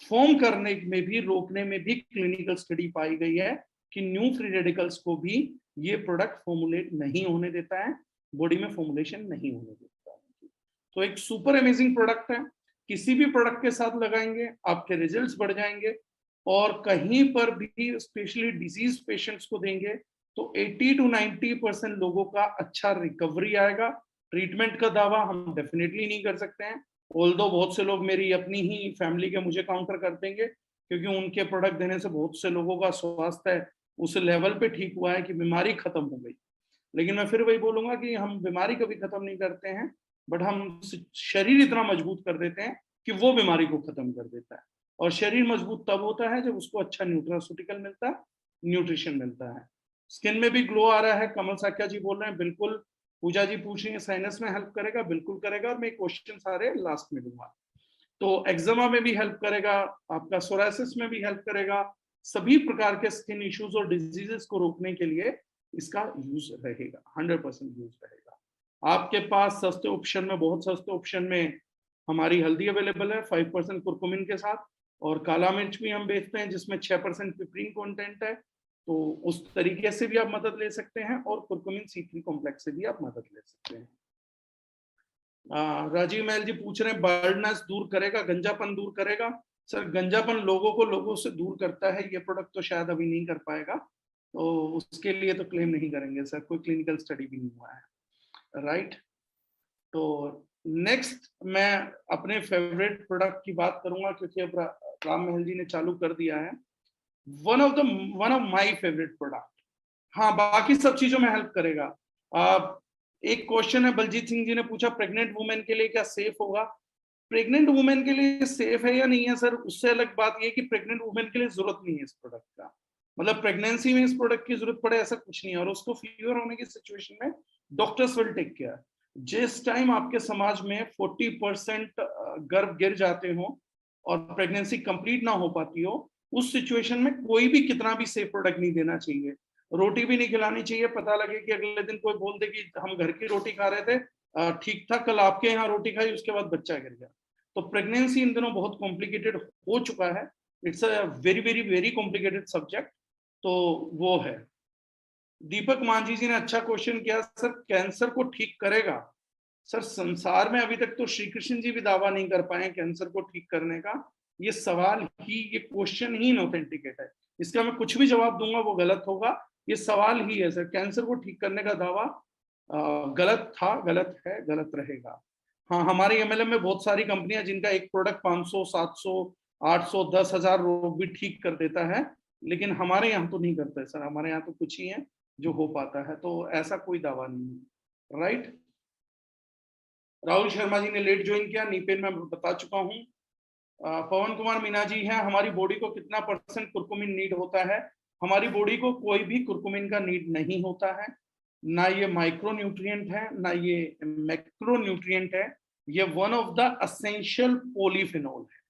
फॉर्म करने में भी, रोकने में भी क्लिनिकल स्टडी पाई गई है कि न्यू फ्री रेडिकल्स को भी ये प्रोडक्ट फॉर्मुलेट नहीं होने देता है, बॉडी में फॉर्मुलेशन नहीं होने देता है। तो एक सुपर अमेजिंग प्रोडक्ट है, किसी भी प्रोडक्ट के साथ लगाएंगे आपके रिजल्ट्स बढ़ जाएंगे। और कहीं पर भी स्पेशली डिजीज पेशेंट्स को देंगे तो 80 to 90% लोगों का अच्छा रिकवरी आएगा। ट्रीटमेंट का दावा हम डेफिनेटली नहीं कर सकते हैं, ऑल्दो बहुत से लोग मेरी अपनी ही फैमिली के मुझे काउंटर कर देंगे, क्योंकि उनके प्रोडक्ट देने से बहुत से लोगों का स्वास्थ्य उस लेवल पे ठीक हुआ है कि बीमारी खत्म हो गई। लेकिन मैं फिर वही बोलूंगा कि हम बीमारी कभी खत्म नहीं करते हैं, बट हम शरीर इतना मजबूत कर देते हैं कि वो बीमारी को खत्म कर देता है। और शरीर मजबूत तब होता है जब उसको अच्छा न्यूट्रास्यूटिकल मिलता है, न्यूट्रिशन मिलता है। स्किन में भी ग्लो आ रहा है, कमल साक्या जी बोल रहे हैं, बिल्कुल। पूजा जी पूछ रही है साइनस में हेल्प करेगा, बिल्कुल करेगा, और मैं क्वेश्चन सारे लास्ट में दूंगा। तो एक्जिमा में भी हेल्प करेगा, आपका सोरासिस में भी हेल्प करेगा, सभी प्रकार के स्किन इश्यूज और डिजीजेस को रोकने के लिए इसका यूज रहेगा, 100% यूज रहेगा। आपके पास सस्ते ऑप्शन में, बहुत सस्ते ऑप्शन में हमारी हल्दी अवेलेबल है 5% कुरकुमिन के साथ, और काला मिर्च भी हम बेचते हैं जिसमें 6% पिपरीन कंटेंट है। तो उस तरीके से भी आप मदद ले सकते हैं, और कुरकुमिन C3 कॉम्प्लेक्स से भी आप मदद ले सकते हैं। राजीव महल जी पूछ रहे हैं बर्डनेस दूर करेगा, गंजापन दूर करेगा। सर गंजापन लोगों को लोगों से दूर करता है, ये प्रोडक्ट तो शायद अभी नहीं कर पाएगा, तो उसके लिए तो क्लेम नहीं करेंगे सर, कोई क्लिनिकल स्टडी भी नहीं हुआ है, राइट। तो नेक्स्ट मैं अपने फेवरेट प्रोडक्ट की बात करूंगा, क्योंकि अब राम महल जी ने चालू कर दिया है। One of my favourite product, हाँ बाकी सब चीजों में हेल्प करेगा। एक क्वेश्चन है, बलजीत सिंह जी ने पूछा प्रेग्नेंट वुमेन के लिए क्या सेफ होगा। प्रेग्नेंट वुमेन के लिए सेफ है या नहीं है सर, उससे अलग बात ये कि प्रेग्नेंट वुमेन के लिए जरूरत नहीं है इस प्रोडक्ट का, मतलब प्रेगनेंसी में इस प्रोडक्ट की जरूरत पड़े ऐसा कुछ नहीं है। और उसको फीवर होने की सिचुएशन में डॉक्टर्स विल टेक केयर। जिस टाइम आपके समाज में 40% गर्भ गिर जाते हो और प्रेगनेंसी कंप्लीट ना हो पाती हो, उस सिचुएशन में कोई भी कितना भी सेफ प्रोडक्ट नहीं देना चाहिए। रोटी भी नहीं खिलानी चाहिए, पता लगे कि अगले दिन कोई बोल दे कि हम घर की रोटी खा रहे थे, ठीक था, कल आपके यहाँ रोटी खाई, उसके बाद बच्चा गिर गया। तो प्रेगनेंसी इन दिनों बहुत कॉम्प्लिकेटेड हो चुका है, it's a very very very complicated subject. तो वो है। दीपक मांझी जी ने अच्छा क्वेश्चन किया, सर कैंसर को ठीक करेगा। सर संसार में अभी तक तो श्री कृष्ण जी भी दावा नहीं कर पाए कैंसर को ठीक करने का। ये सवाल ही, ये क्वेश्चन ही इनऑथेंटिकेट है, इसका मैं कुछ भी जवाब दूंगा वो गलत होगा। ये सवाल ही है सर, कैंसर को ठीक करने का दावा गलत था, गलत है, गलत रहेगा। हाँ हमारे एमएलएम में बहुत सारी कंपनियां जिनका एक प्रोडक्ट 500, 700, 800, 10,000 रोग भी ठीक कर देता है, लेकिन हमारे यहाँ तो नहीं करता है सर, हमारे यहाँ तो कुछ ही है जो हो पाता है, तो ऐसा कोई दावा नहीं है, राइट। राहुल शर्मा जी ने लेट ज्वाइन किया, नीपेन में बता चुका हूँ। पवन कुमार मीना जी हैं, हमारी बॉडी को कितना परसेंट कुरकुमिन नीड होता है? हमारी बॉडी को कोई भी कुरकुमिन का नीड नहीं होता है, ना ये माइक्रो न्यूट्रिएंट है ना ये मैक्रो न्यूट्रिएंट है। ये one of the essential polyphenol है,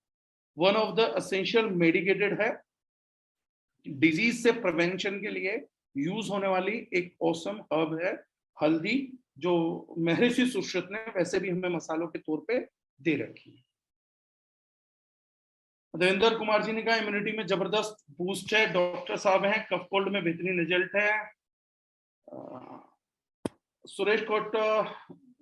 one of the essential medicated है। डिजीज से प्रिवेंशन के लिए यूज होने वाली एक ऑसम हर्ब है हल्दी, जो महर्षि सुश्रुत ने वैसे भी हमें मसालों के तौर पे दे रखी है। देवेंद्र कुमार जी ने कहा इम्यूनिटी में जबरदस्त बूस्ट है, डॉक्टर साहब हैं, कफ कोल्ड में बेहतरीन रिजल्ट है। सुरेश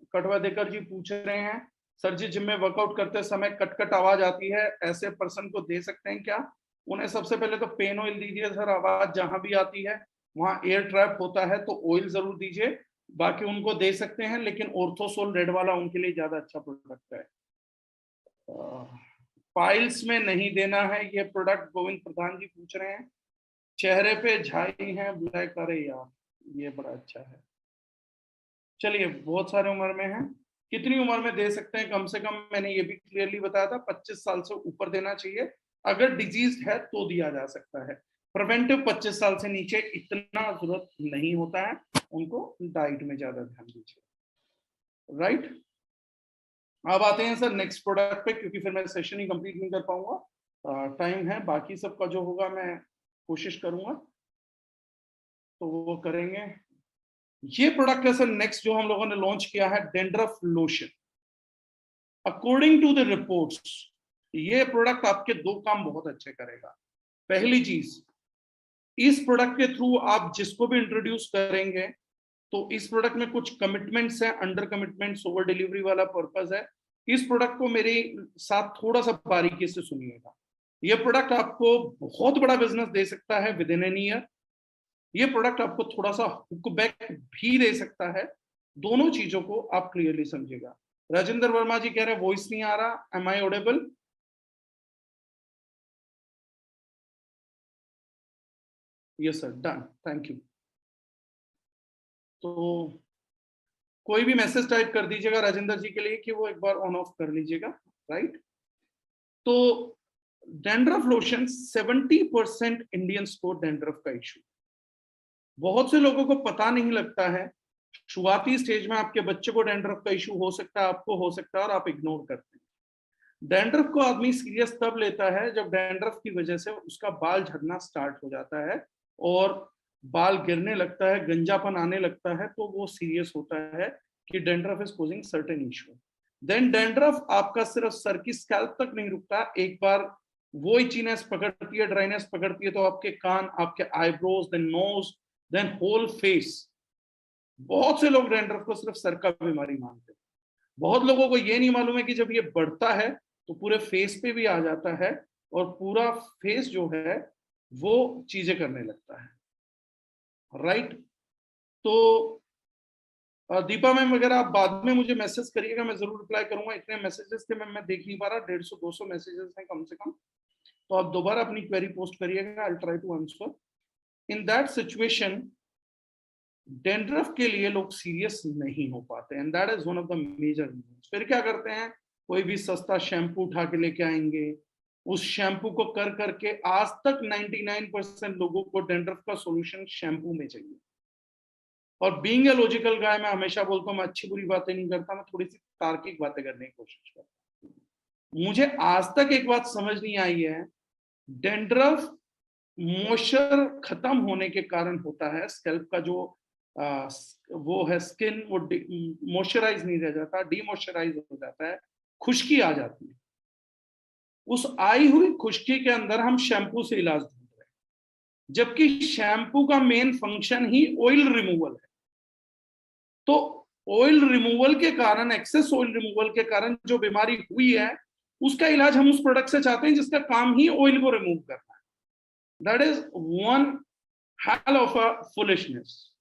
कटवादेकर जी पूछ रहे हैं, सर जी जिम में वर्कआउट करते समय कट कट आवाज आती है, ऐसे पर्सन को दे सकते हैं क्या? उन्हें सबसे पहले तो पेन ऑयल दीजिए सर, आवाज जहां भी आती है वहां एयर ट्रैप होता है तो ऑयल जरूर दीजिए, बाकी उनको दे सकते हैं, लेकिन ऑर्थोसोल रेड वाला उनके लिए ज्यादा अच्छा प्रोडक्ट है। फाइल्स में नहीं देना है ये प्रोडक्ट, गोविंद प्रधान जी पूछ रहे हैं। चेहरे पे झाई है ब्लैक, अरे यार ये बड़ा अच्छा है। चलिए बहुत सारे उम्र में है, कितनी उम्र में दे सकते हैं? कम से कम मैंने ये भी क्लियरली बताया था 25 साल से ऊपर देना चाहिए, अगर डिजीज है तो दिया जा सकता है। प्रिवेंटिव 25 साल से नीचे इतना जरूरत नहीं होता है, उनको डाइट में ज्यादा ध्यान दीजिए। राइट, अब आते हैं सर नेक्स्ट प्रोडक्ट पे, क्योंकि फिर मैं सेशन ही कंप्लीट नहीं कर पाऊंगा, टाइम है, बाकी सबका जो होगा मैं कोशिश करूंगा तो वो करेंगे। ये प्रोडक्ट है सर नेक्स्ट जो हम लोगों ने लॉन्च किया है, dandruff lotion. According to the reports ये प्रोडक्ट आपके दो काम बहुत अच्छे करेगा। पहली चीज, इस प्रोडक्ट के थ्रू आप जिसको भी इंट्रोड्यूस करेंगे तो इस प्रोडक्ट में कुछ कमिटमेंट्स है, अंडर कमिटमेंट्स, ओवर डिलीवरी वाला पर्पस है। इस प्रोडक्ट को मेरे साथ थोड़ा सा बारीकी से सुनिएगा। ये प्रोडक्ट आपको बहुत बड़ा बिजनेस दे सकता है विद इन एन ईयर, ये प्रोडक्ट आपको थोड़ा सा हुक बैक भी दे सकता है। दोनों चीजों को आप क्लियरली समझिएगा। राजेंद्र वर्मा जी कह रहे हैं वॉइस नहीं आ रहा, am I audible? Yes sir, done, thank you. तो कोई भी मैसेज टाइप कर दीजिएगा राजेंद्र जी के लिए कि वो एक बार ऑन ऑफ कर लीजिएगा। राइट, तो डैंड्रफ लोशन 70% इंडियंस को डैंड्रफ का इशू, बहुत से लोगों को पता नहीं लगता है। शुरुआती स्टेज में आपके बच्चे को डैंड्रफ का इशू हो सकता है, आपको हो सकता है, और आप इग्नोर करते हैं। डैंड्रफ को आदमी सीरियस तब लेता है जब डैंड्रफ की वजह से उसका बाल झड़ना स्टार्ट हो जाता है और बाल गिरने लगता है, गंजापन आने लगता है, तो वो सीरियस होता है कि dandruff is causing certain issue. Then dandruff आपका सिर्फ सर की स्कैल्प तक नहीं रुकता, एक बार वो इचीनेस पकड़ती है, ड्राइनेस पकड़ती है, तो आपके कान, आपके eyebrows, then nose, then whole face. बहुत से लोग डैंड्रफ को सिर्फ सर का बीमारी मानते हैं। बहुत लोगों को ये नहीं मालूम है कि जब ये बढ़ता है तो पूरे फेस पे भी आ जाता है और पूरा फेस जो है वो चीजें करने लगता है। राइट, तो दीपा मैम वगैरह आप बाद में मुझे मैसेज करिएगा, मैं जरूर रिप्लाई करूंगा। इतने मैसेजेस थे मैम, मैं देख नहीं पा रहा, 150-200 मैसेजेस हैं कम से कम, तो आप दोबारा अपनी क्वेरी पोस्ट करिएगा, I will try to answer. In that situation dandruff के लिए लोग सीरियस नहीं हो पाते, and that is one of the major reasons. फिर क्या करते हैं, कोई भी सस्ता शैम्पू उठा के लेके आएंगे, उस शैम्पू को कर करके आज तक 99% लोगों को डैंड्रफ का सॉल्यूशन शैम्पू में चाहिए। और बीइंग ए लॉजिकल गाय, मैं हमेशा बोलता हूँ मैं अच्छी बुरी बातें नहीं करता, मैं थोड़ी सी तार्किक बातें करने की कोशिश करता हूँ। मुझे आज तक एक बात समझ नहीं आई है, डैंड्रफ मॉइस्चर खत्म होने के कारण होता है, स्कैल्प का जो वो है स्किन, वो मॉइस्चराइज नहीं रह जाता, डीमॉइस्चराइज हो जाता है, खुश्की आ जाती है। उस आई हुई खुश्की के अंदर हम शैम्पू से इलाज ढूंढ रहे हैं, जबकि शैम्पू का मेन फंक्शन ही ऑयल रिमूवल है। तो ऑयल रिमूवल के कारण, एक्सेस ऑयल रिमूवल के कारण जो बीमारी हुई है, उसका इलाज हम उस प्रोडक्ट से चाहते हैं जिसका काम ही ऑयल को रिमूव करना है। That is one hell of a foolishness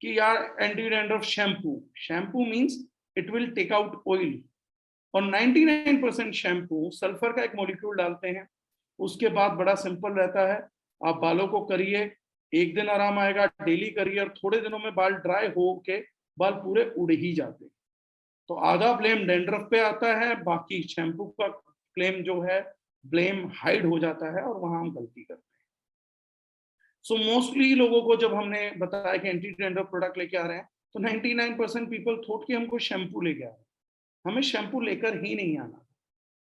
कि यार anti dandruff shampoo, shampoo means it will take out oil, और 99% शैम्पू सल्फर का एक मॉलिक्यूल डालते हैं। उसके बाद बड़ा सिंपल रहता है, आप बालों को करिए, एक दिन आराम आएगा, डेली करिए, और थोड़े दिनों में बाल ड्राई हो के बाल पूरे उड़ ही जाते हैं। तो आधा ब्लेम डैंड्रफ पे आता है, बाकी शैम्पू का क्लेम जो है ब्लेम हाइड हो जाता है और वहां हम गलती करते हैं। सो मोस्टली लोगों को जब हमने बताया कि एंटी डैंड्रफ प्रोडक्ट लेके आ रहे हैं, तो 99% पीपल थॉट कि हमको शैम्पू लेके आ रहे हैं। हमें शैम्पू लेकर ही नहीं आना,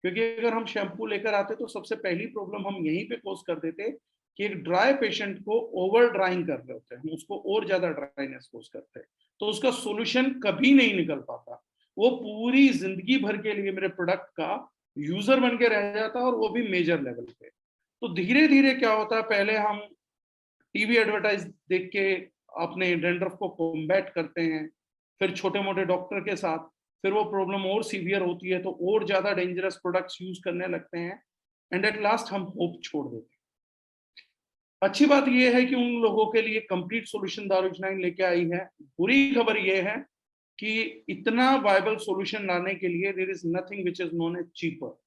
क्योंकि अगर हम शैम्पू लेकर आते तो सबसे पहली प्रॉब्लम हम यहीं पे कोस कर देते कि एक ड्राई पेशेंट को ओवर ड्राइंग कर रहे होते हैं, हम उसको और ज्यादा ड्राइनेस कोस करते हैं, तो उसका सॉल्यूशन कभी नहीं निकल पाता। वो पूरी जिंदगी भर के लिए मेरे प्रोडक्ट का यूजर बन के रह जाता और वो भी मेजर लेवल पे। तो धीरे धीरे क्या होता है, पहले हम टीवी एडवर्टाइज देख के अपने डैंड्रफ को कॉम्बैट करते हैं, फिर छोटे मोटे डॉक्टर के साथ, फिर वो प्रॉब्लम और सीवियर होती है तो और ज्यादा डेंजरस प्रोडक्ट्स यूज करने लगते हैं, एंड एट लास्ट हम होप छोड़ देते हैं। अच्छी बात यह है कि उन लोगों के लिए कंप्लीट सॉल्यूशन दारुल लेके आई है। बुरी खबर यह है कि इतना वायबल सॉल्यूशन लाने के लिए there is nothing which is known as cheaper.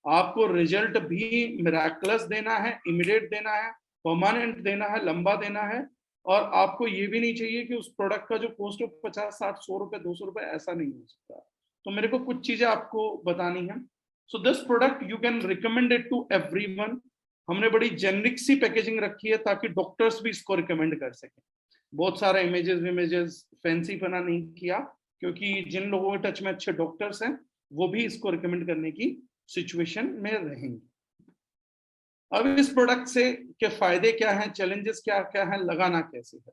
आपको रिजल्ट भी मिराकुलस देना है, इमीडिएट देना है, परमानेंट देना है, लंबा देना है, और आपको ये भी नहीं चाहिए कि उस प्रोडक्ट का जो कॉस्ट हो 50, 60, 100 रुपए, 200 रुपए, ऐसा नहीं हो सकता। तो मेरे को कुछ चीजें आपको बतानी है। So this product you can recommend it to everyone. हमने बड़ी जेनरिक सी पैकेजिंग रखी है ताकि डॉक्टर्स भी इसको रिकमेंड कर सकें। बहुत सारा इमेजेस फैंसी बना नहीं किया, क्योंकि जिन लोगों के टच में अच्छे डॉक्टर्स हैं वो भी इसको रिकमेंड करने की सिचुएशन में रहेंगे। अब इस प्रोडक्ट से के फायदे क्या हैं, चैलेंजेस क्या क्या हैं, लगाना कैसे है।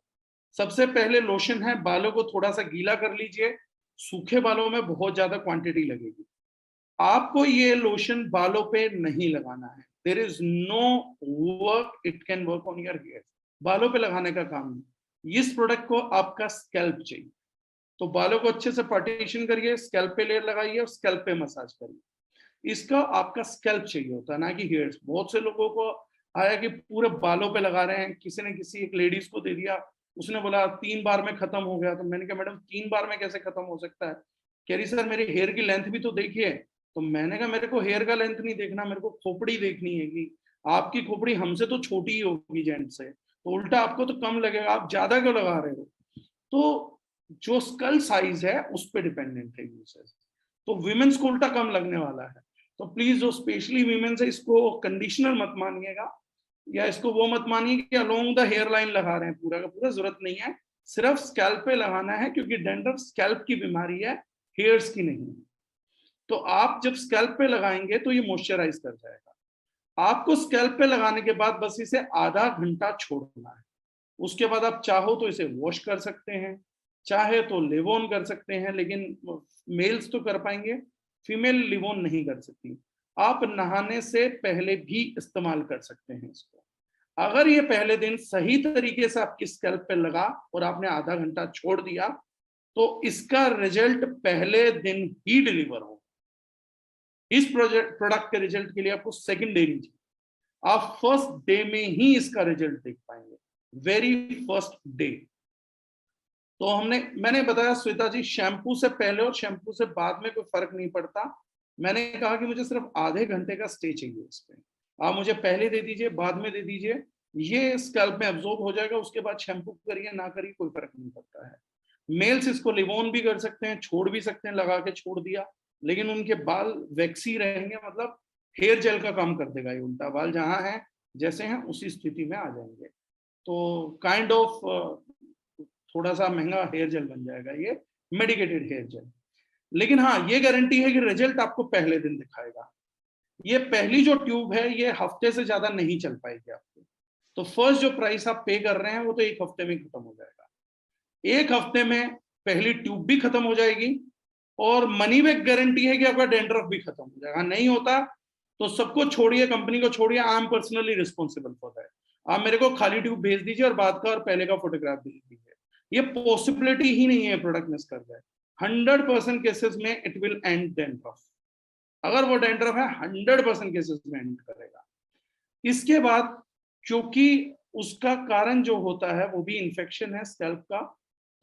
सबसे पहले लोशन है, बालों को थोड़ा सा गीला कर लीजिए। सूखे बालों में बहुत ज्यादा क्वांटिटी लगेगी। आपको ये लोशन बालों पे नहीं लगाना है। There is no work it can work on your hair. बालों पे लगाने का काम नहीं। इस प्रोडक्ट को आपका स्कैल्प चाहिए, तो बालों को अच्छे से पार्टीशन करिए, स्कैल्प पे लेयर लगाइए और स्कैल्प पे मसाज करिए। इसका आपका स्कैल्प चाहिए होता है, ना कि हेयर्स। बहुत से लोगों को आया कि पूरे बालों पे लगा रहे हैं, किसी ने किसी एक लेडीज को दे दिया, उसने बोला 3 बार में खत्म हो गया। तो मैंने कहा मैडम 3 बार में कैसे खत्म हो सकता है? कह रही सर मेरे हेयर की लेंथ भी तो देखिए। तो मैंने कहा मेरे को हेयर का लेंथ नहीं देखना, मेरे को खोपड़ी देखनी है कि आपकी खोपड़ी हमसे तो छोटी ही होगी जेंट से, तो उल्टा आपको तो कम लगेगा, आप ज्यादा क्यों लगा रहे हो? तो जो स्कल साइज है उस पर डिपेंडेंट है यूसेज। तो विमेन्स को उल्टा कम लगने वाला है। तो प्लीज जो स्पेशली वीमेन्स है इसको कंडीशनर मत मानिएगा, या इसको वो मत मानिए कि अलोंग द हेयर लाइन लगा रहे हैं, पूरा का पूरा जरूरत नहीं है। सिर्फ स्कैल्प पे लगाना है, क्योंकि डैंड्रफ स्कैल्प की बीमारी है, हेयर्स की नहीं है। तो आप जब स्कैल्प पे लगाएंगे तो ये मॉइस्चराइज कर जाएगा। आपको स्कैल्प पे लगाने के बाद बस इसे आधा घंटा छोड़ना है। उसके बाद आप चाहो तो इसे वॉश कर सकते हैं, चाहे तो लिव ऑन कर सकते हैं, लेकिन मेल्स तो कर पाएंगे, फीमेल लिव ऑन नहीं कर सकती। आप नहाने से पहले भी इस्तेमाल कर सकते हैं इसको। अगर ये पहले दिन सही तरीके से आपकी स्कैल्प पे लगा और आपने आधा घंटा छोड़ दिया, तो इसका रिजल्ट पहले दिन ही डिलीवर हो। इस प्रोडक्ट के रिजल्ट के लिए आपको सेकंड डे नहीं चाहिए, आप फर्स्ट डे में ही इसका रिजल्ट देख पाएंगे, वेरी फर्स्ट डे। तो मैंने बताया श्वेता जी, शैम्पू से पहले और शैम्पू से बाद में कोई फर्क नहीं पड़ता। मैंने कहा कि मुझे सिर्फ आधे घंटे का स्टे चाहिए इस पे। आप मुझे पहले दे दीजिए, बाद में दे दीजिए, ये स्कैल्प में एब्जॉर्ब हो जाएगा। उसके बाद शैम्पू करिए ना करिए कोई फर्क नहीं पड़ता है। मेल्स इसको लिव ऑन भी कर सकते हैं, छोड़ भी सकते हैं, लगा के छोड़ दिया, लेकिन उनके बाल वैक्सी रहेंगे, मतलब हेयर जेल का काम कर देगा ये उल्टा। बाल जहां हैं जैसे हैं उसी स्थिति में आ जाएंगे। तो काइंड ऑफ थोड़ा सा महंगा हेयर जेल बन जाएगा ये, मेडिकेटेड हेयर जेल। लेकिन हाँ, ये गारंटी है कि रिजल्ट आपको पहले दिन दिखाएगा। ये पहली जो ट्यूब है ये हफ्ते से ज्यादा नहीं चल पाएगी आपको। तो फर्स्ट जो प्राइस आप पे कर रहे हैं वो तो 1 हफ्ते में खत्म हो जाएगा। 1 हफ्ते में पहली ट्यूब भी खत्म हो जाएगी, और मनी बैक गारंटी है कि आपका डैंड्रफ भी खत्म हो जाएगा। नहीं होता तो सबको छोड़िए, कंपनी को छोड़िए, I am personally responsible for that. आप मेरे को खाली ट्यूब भेज दीजिए और बाद का और पहले का फोटोग्राफ भेज दीजिए। ये पॉसिबिलिटी ही नहीं है प्रोडक्ट मिस कर जाए। 100% केसेस में इट विल एंड डैंड्रफ। अगर वो डैंड्रफ है 100% केसेस में एंड करेगा। इसके बाद क्योंकि उसका कारण जो होता है वो भी इन्फेक्शन है स्कैल्प का,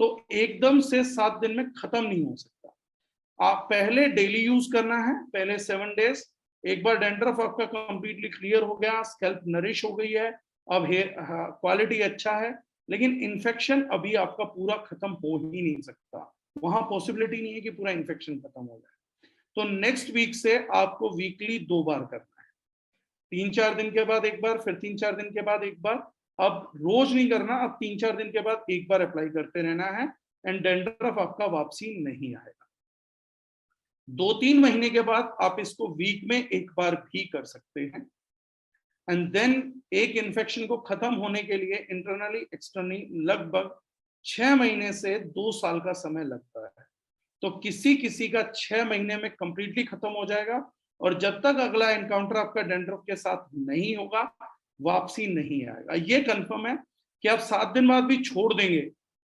तो एकदम से 7 दिन में खत्म नहीं हो सकता। आप पहले डेली यूज करना है, पहले 7 डेज। एक बार डैंड्रफ आपका कंप्लीटली क्लियर हो गया, स्कैल्प नरिश हो गई है, अब हेयर क्वालिटी अच्छा है, लेकिन इन्फेक्शन अभी आपका पूरा खत्म हो ही नहीं सकता। वहां पॉसिबिलिटी नहीं है कि पूरा इन्फेक्शन खत्म हो जाए। तो नेक्स्ट वीक से आपको वीकली 2 बार करना है। 3-4 दिन के बाद एक बार, फिर 3-4 दिन के बाद एक बार। अब रोज नहीं करना, अब 3-4 दिन के बाद एक बार अप्लाई करते रहना है एंड डैंड्रफ आपका वापसी नहीं आएगा। 2-3 महीने के बाद आप इसको वीक में एक बार भी कर सकते हैं। एंड देन एक इन्फेक्शन को खत्म होने के लिए इंटरनली एक्सटर्नली लगभग 6 महीने से 2 साल का समय लगता है। तो किसी किसी का 6 महीने में कंप्लीटली खत्म हो जाएगा, और जब तक अगला एनकाउंटर आपका डैंड्रफ के साथ नहीं होगा, वापसी नहीं आएगा। ये कंफर्म है कि आप 7 दिन बाद भी छोड़ देंगे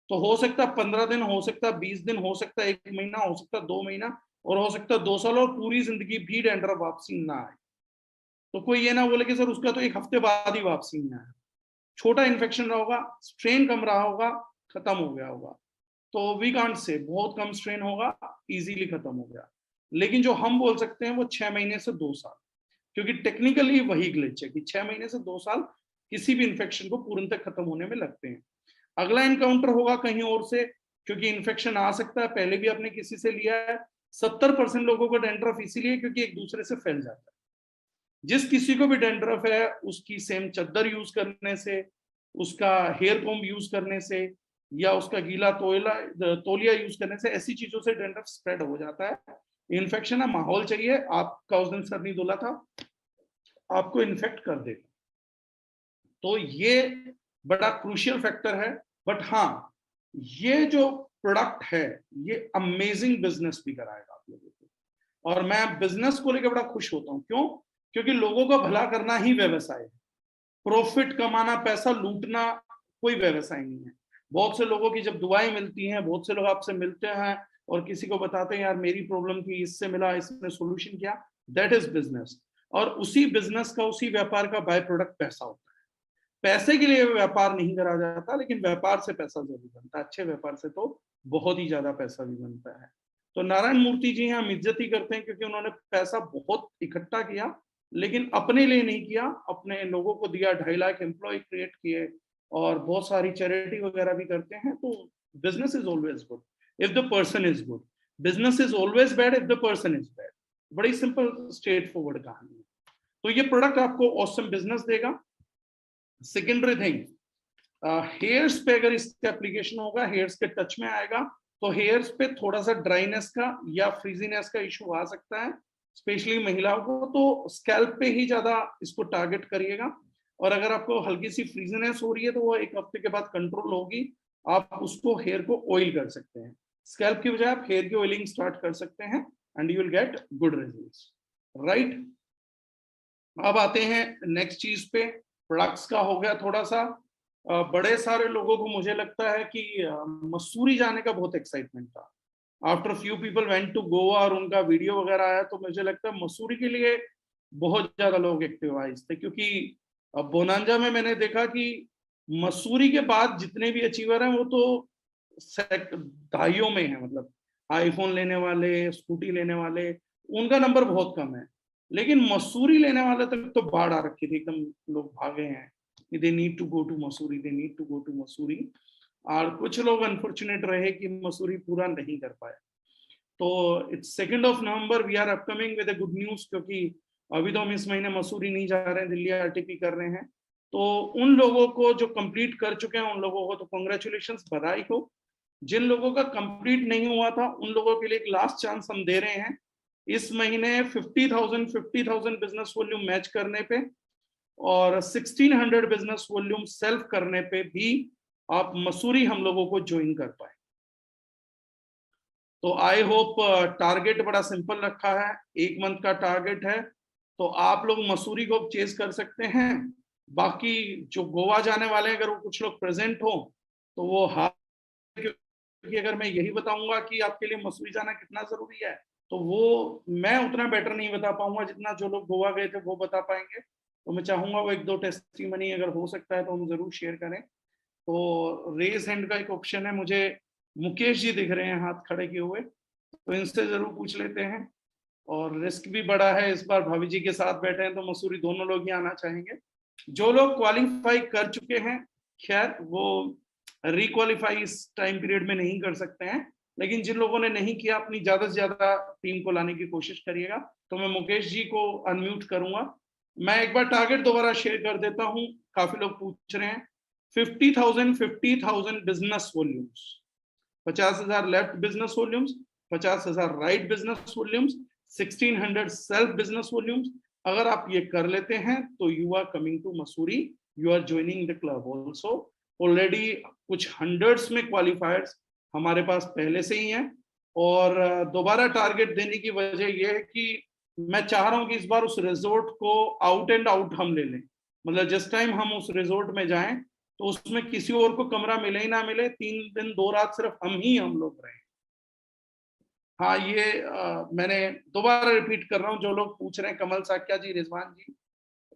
तो हो सकता है 15 दिन, हो सकता है 20 दिन, हो सकता है 1 महीना, हो सकता है 2 महीना, और हो सकता है 2 साल, और पूरी जिंदगी भी डैंड्रफ वापसी ना आए। तो कोई ये ना बोले कि सर उसका तो 1 हफ्ते बाद ही वापसी नहीं आया। छोटा इन्फेक्शन रहा होगा, स्ट्रेन कम रहा होगा, खत्म हो गया होगा। तो वी कांट से बहुत कम स्ट्रेन होगा, इजीली खत्म हो गया। लेकिन जो हम बोल सकते हैं वो 6 महीने से 2 साल, क्योंकि टेक्निकली वही ग्लिच है कि 6 महीने से 2 साल किसी भी इन्फेक्शन को पूर्णतः खत्म होने में लगते हैं। अगला एनकाउंटर होगा कहीं और से, क्योंकि इन्फेक्शन आ सकता है, पहले भी आपने किसी से लिया है। 70% लोगों को डैंड्रफ इसीलिए क्योंकि एक दूसरे से फैल जाता है। जिस किसी को भी डैंड्रफ है, उसकी सेम चद्दर यूज करने से, उसका हेयर कॉम्ब यूज करने से, या उसका गीला तौलिया यूज करने से, ऐसी चीजों से डैंड्रफ स्प्रेड हो जाता है। इन्फेक्शन है, माहौल चाहिए, आपका उस दिन सर नहीं धुला था, आपको इन्फेक्ट कर देगा। तो ये बड़ा क्रूशियल फैक्टर है। बट हाँ, ये जो प्रोडक्ट है ये अमेजिंग बिजनेस भी कराएगा आप लोगों को, और मैं बिजनेस को लेकर बड़ा खुश होता हूँ। क्यों? क्योंकि लोगों का भला करना ही व्यवसाय है। प्रॉफिट कमाना, पैसा लूटना कोई व्यवसाय नहीं है। बहुत से लोगों की जब दुआएं मिलती हैं, बहुत से लोग आपसे मिलते हैं और किसी को बताते हैं यार मेरी प्रॉब्लम थी, इससे मिला, इसने सॉल्यूशन किया, दैट इज बिजनेस। और उसी बिजनेस का, उसी व्यापार का बाय प्रोडक्ट पैसा होता है। पैसे के लिए व्यापार नहीं करा जाता, लेकिन व्यापार से पैसा जरूर बनता है। अच्छे व्यापार से तो बहुत ही ज्यादा पैसा भी बनता है। तो नारायण मूर्ति जी हम इज्जत ही करते हैं, क्योंकि उन्होंने पैसा बहुत इकट्ठा किया, लेकिन अपने लिए नहीं किया, अपने लोगों को दिया। 2.5 लाख एम्प्लॉय क्रिएट किए, और बहुत सारी चैरिटी वगैरह भी करते हैं। तो business is always good if the person is good, business is always bad if the person is bad. बड़ी सिंपल स्ट्रेट फॉरवर्ड कहानी है। तो ये प्रोडक्ट आपको ऑसम बिजनेस देगा। सेकेंडरी थिंग, हेयर्स पे अगर इसका एप्लीकेशन होगा, हेयर्स के टच में आएगा, तो हेयर्स पे थोड़ा सा ड्राइनेस का या फ्रीजीनेस का इशू आ सकता है, स्पेशली महिलाओं को। तो स्कैल्प पे ही ज्यादा इसको टारगेट करिएगा। और अगर आपको हल्की सी फ्रीजीनेस हो रही है तो वो 1 हफ्ते के बाद कंट्रोल होगी। आप उसको, हेयर को ऑयल कर सकते हैं। स्कैल्प की बजाय आप हेयर की ऑयलिंग स्टार्ट कर सकते हैं and you will get good results, right. अब आते हैं नेक्स्ट चीज पे। प्रोडक्ट्स का हो गया थोड़ा सा। बड़े सारे लोगों को मुझे लगता है कि मसूरी जाने का बहुत एक्साइटमेंट था। After few people went to Goa और उनका वीडियो वगैरह आया, तो मुझे लगता है मसूरी के लिए बहुत ज्यादा लोग एक्टिव आए थे। क्योंकि बोनांजा में मैंने देखा कि मसूरी के बाद जितने भी अचीवर हैं वो तो दहाइयों में है। मतलब आईफोन लेने वाले, स्कूटी लेने वाले, उनका नंबर बहुत कम है। लेकिन मसूरी लेने वाले तक तो बाढ़ आ रखी थी, एकदम लोग भागे हैं। They need to go to Mussoorie, they need to go to Mussoorie. और कुछ लोग अनफॉर्चुनेट रहे कि मसूरी पूरा नहीं कर पाए। तो it's 2 November, we are upcoming with good news, क्योंकि अभी तो हम इस महीने मसूरी नहीं जा रहे हैं, दिल्ली आरटीपी कर रहे हैं। तो उन लोगों को जो कंप्लीट कर चुके हैं उन लोगों को तो कांग्रेचुलेशंस, बधाई हो। जिन लोगों का कंप्लीट नहीं हुआ था उन लोगों के लिए एक लास्ट चांस हम दे रहे हैं। इस महीने 50,000 बिजनेस वॉल्यूम मैच करने पे और 1600 बिजनेस वॉल्यूम सेल्फ करने पे भी आप मसूरी हम लोगों को ज्वाइन कर पाए। तो आई होप, टारगेट बड़ा सिंपल रखा है, 1 मंथ का टारगेट है। तो आप लोग मसूरी को चेज कर सकते हैं। बाकी जो गोवा जाने वाले हैं, अगर वो कुछ लोग प्रेजेंट हो तो वो क्योंकि अगर मैं यही बताऊंगा कि आपके लिए मसूरी जाना कितना जरूरी है, तो वो मैं उतना बेटर नहीं बता पाऊंगा जितना जो लोग गोवा गए थे वो बता पाएंगे। तो मैं चाहूंगा वो 1-2 टेस्टिमनी अगर हो सकता है तो हम जरूर शेयर करें। तो रेज हैंड का एक ऑप्शन है, मुझे मुकेश जी दिख रहे हैं हाथ खड़े किए हुए, तो इनसे जरूर पूछ लेते हैं। और रिस्क भी बड़ा है, इस बार भाभी जी के साथ बैठे हैं तो मसूरी दोनों लोग ही आना चाहेंगे। जो लोग क्वालिफाई कर चुके हैं, खैर वो रिक्वालिफाई इस टाइम पीरियड में नहीं कर सकते हैं, लेकिन जिन लोगों ने नहीं किया, अपनी ज्यादा से ज्यादा टीम को लाने की कोशिश करिएगा। तो मैं मुकेश जी को अनम्यूट करूंगा मैं एक बार टारगेट दोबारा शेयर कर देता हूं, काफी लोग पूछ रहे हैं। 50,000 business volumes, 50,000 left business volumes, 50,000 right business volumes, 1600 self business volumes. अगर आप ये कर लेते हैं तो you are coming to Mussoorie, you are joining the club also. Already कुछ हंड्रेड्स में क्वालिफायर्स हमारे पास पहले से ही हैं, और दोबारा टारगेट देने की वजह यह है कि मैं चाह रहा हूं कि इस बार उस रिजोर्ट को आउट एंड आउट हम ले लें। मतलब जिस टाइम हम उस रिजोर्ट में जाएं तो उसमें किसी और को कमरा मिले ही ना मिले, 3 दिन 2 रात सिर्फ हम लोग रहे। हाँ, ये मैंने दोबारा रिपीट कर रहा हूँ, जो लोग पूछ रहे हैं, कमल साक्या जी, रिजवान जी,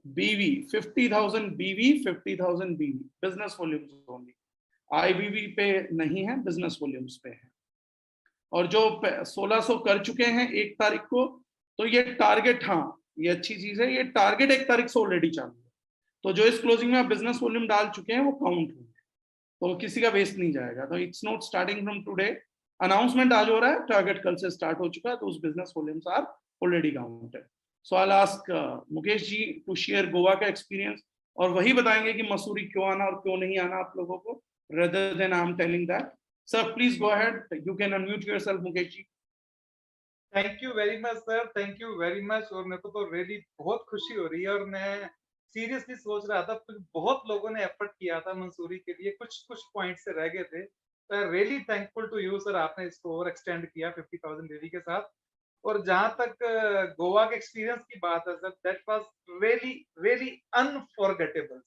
बीवी 50,000 बीवी, 50,000 बीवी बिजनेस वॉल्यूम्स ओनली, आईबीवी पे नहीं है, बिजनेस वॉल्यूम्स पे है। और जो 1600 कर चुके हैं 1 तारीख को, तो ये टारगेट, हाँ ये अच्छी चीज है, ये टारगेट 1 तारीख से ऑलरेडी चालू है। तो जो इस क्लोजिंग में आप बिजनेस वॉल्यूम डाल चुके हैं वो काउंट होंगे, तो किसी का वेस्ट नहीं जाएगा। तो it's not starting from today, announcement आज हो रहा है, टारगेट कल से स्टार्ट हो चुका है, तो उस business volumes are already counted. So I ask Mukesh ji to share Goa का एक्सपीरियंस, और वही बताएंगे कि मसूरी क्यों आना और क्यों नहीं आना आप लोगों को, rather than I'm telling that. Sir, please go ahead. You can unmute yourself, Mukesh ji. Thank you very much sir, thank you very much. और मेरे को तो रियली बहुत खुशी हो रही है, और मैं सीरियसली सोच रहा था, बहुत लोगों ने एफर्ट किया था मंसूरी के लिए, कुछ कुछ पॉइंट से रह गए थे। तो I really thankful to you sir, आपने इसको ओवर एक्सटेंड किया 50,000 बेबी के साथ। और जहां तक गोवा के एक्सपीरियंस की बात है sir, that was really really unforgettable,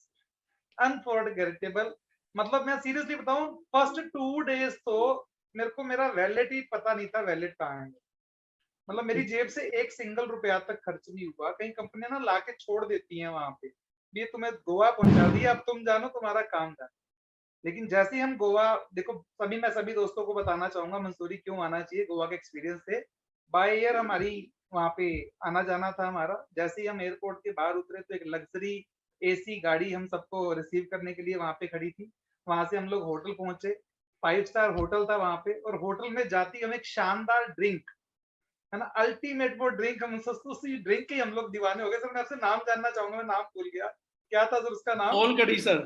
unforgettable. मतलब मैं सीरियसली बताऊं, फर्स्ट 2 डेज तो मेरे को मेरा वैलेट ही पता नहीं था, वैलेट कहाँ है। मतलब मेरी जेब से एक सिंगल रुपया तक खर्च नहीं हुआ। कई कंपनियां ना लाके छोड़ देती हैं वहां पे, ये तुम्हें गोवा पहुंचा दिया, अब तुम जानो, तुम्हारा काम था। लेकिन जैसे ही हम गोवा, देखो मैं सभी दोस्तों को बताना चाहूंगा मंसूरी क्यों आना चाहिए, गोवा के एक्सपीरियंस से। बाय एयर हमारी वहां पे आना जाना था हमारा। जैसे ही हम एयरपोर्ट के बाहर उतरे तो एक लग्जरी एसी गाड़ी हम सबको रिसीव करने के लिए वहां पे खड़ी थी। वहां से हम लोग होटल पहुंचे, 5 स्टार होटल था वहां पे। और होटल में जाती हमें एक शानदार ड्रिंक, है ना, अल्टीमेट वो ड्रिंक, हम उसी ड्रिंक के हम लोग दीवाने हो गए सर। मैं आपसे नाम जानना चाहूंगा, मैं नाम भूल गया, क्या था सर उसका नाम? सोल कड़ी सर,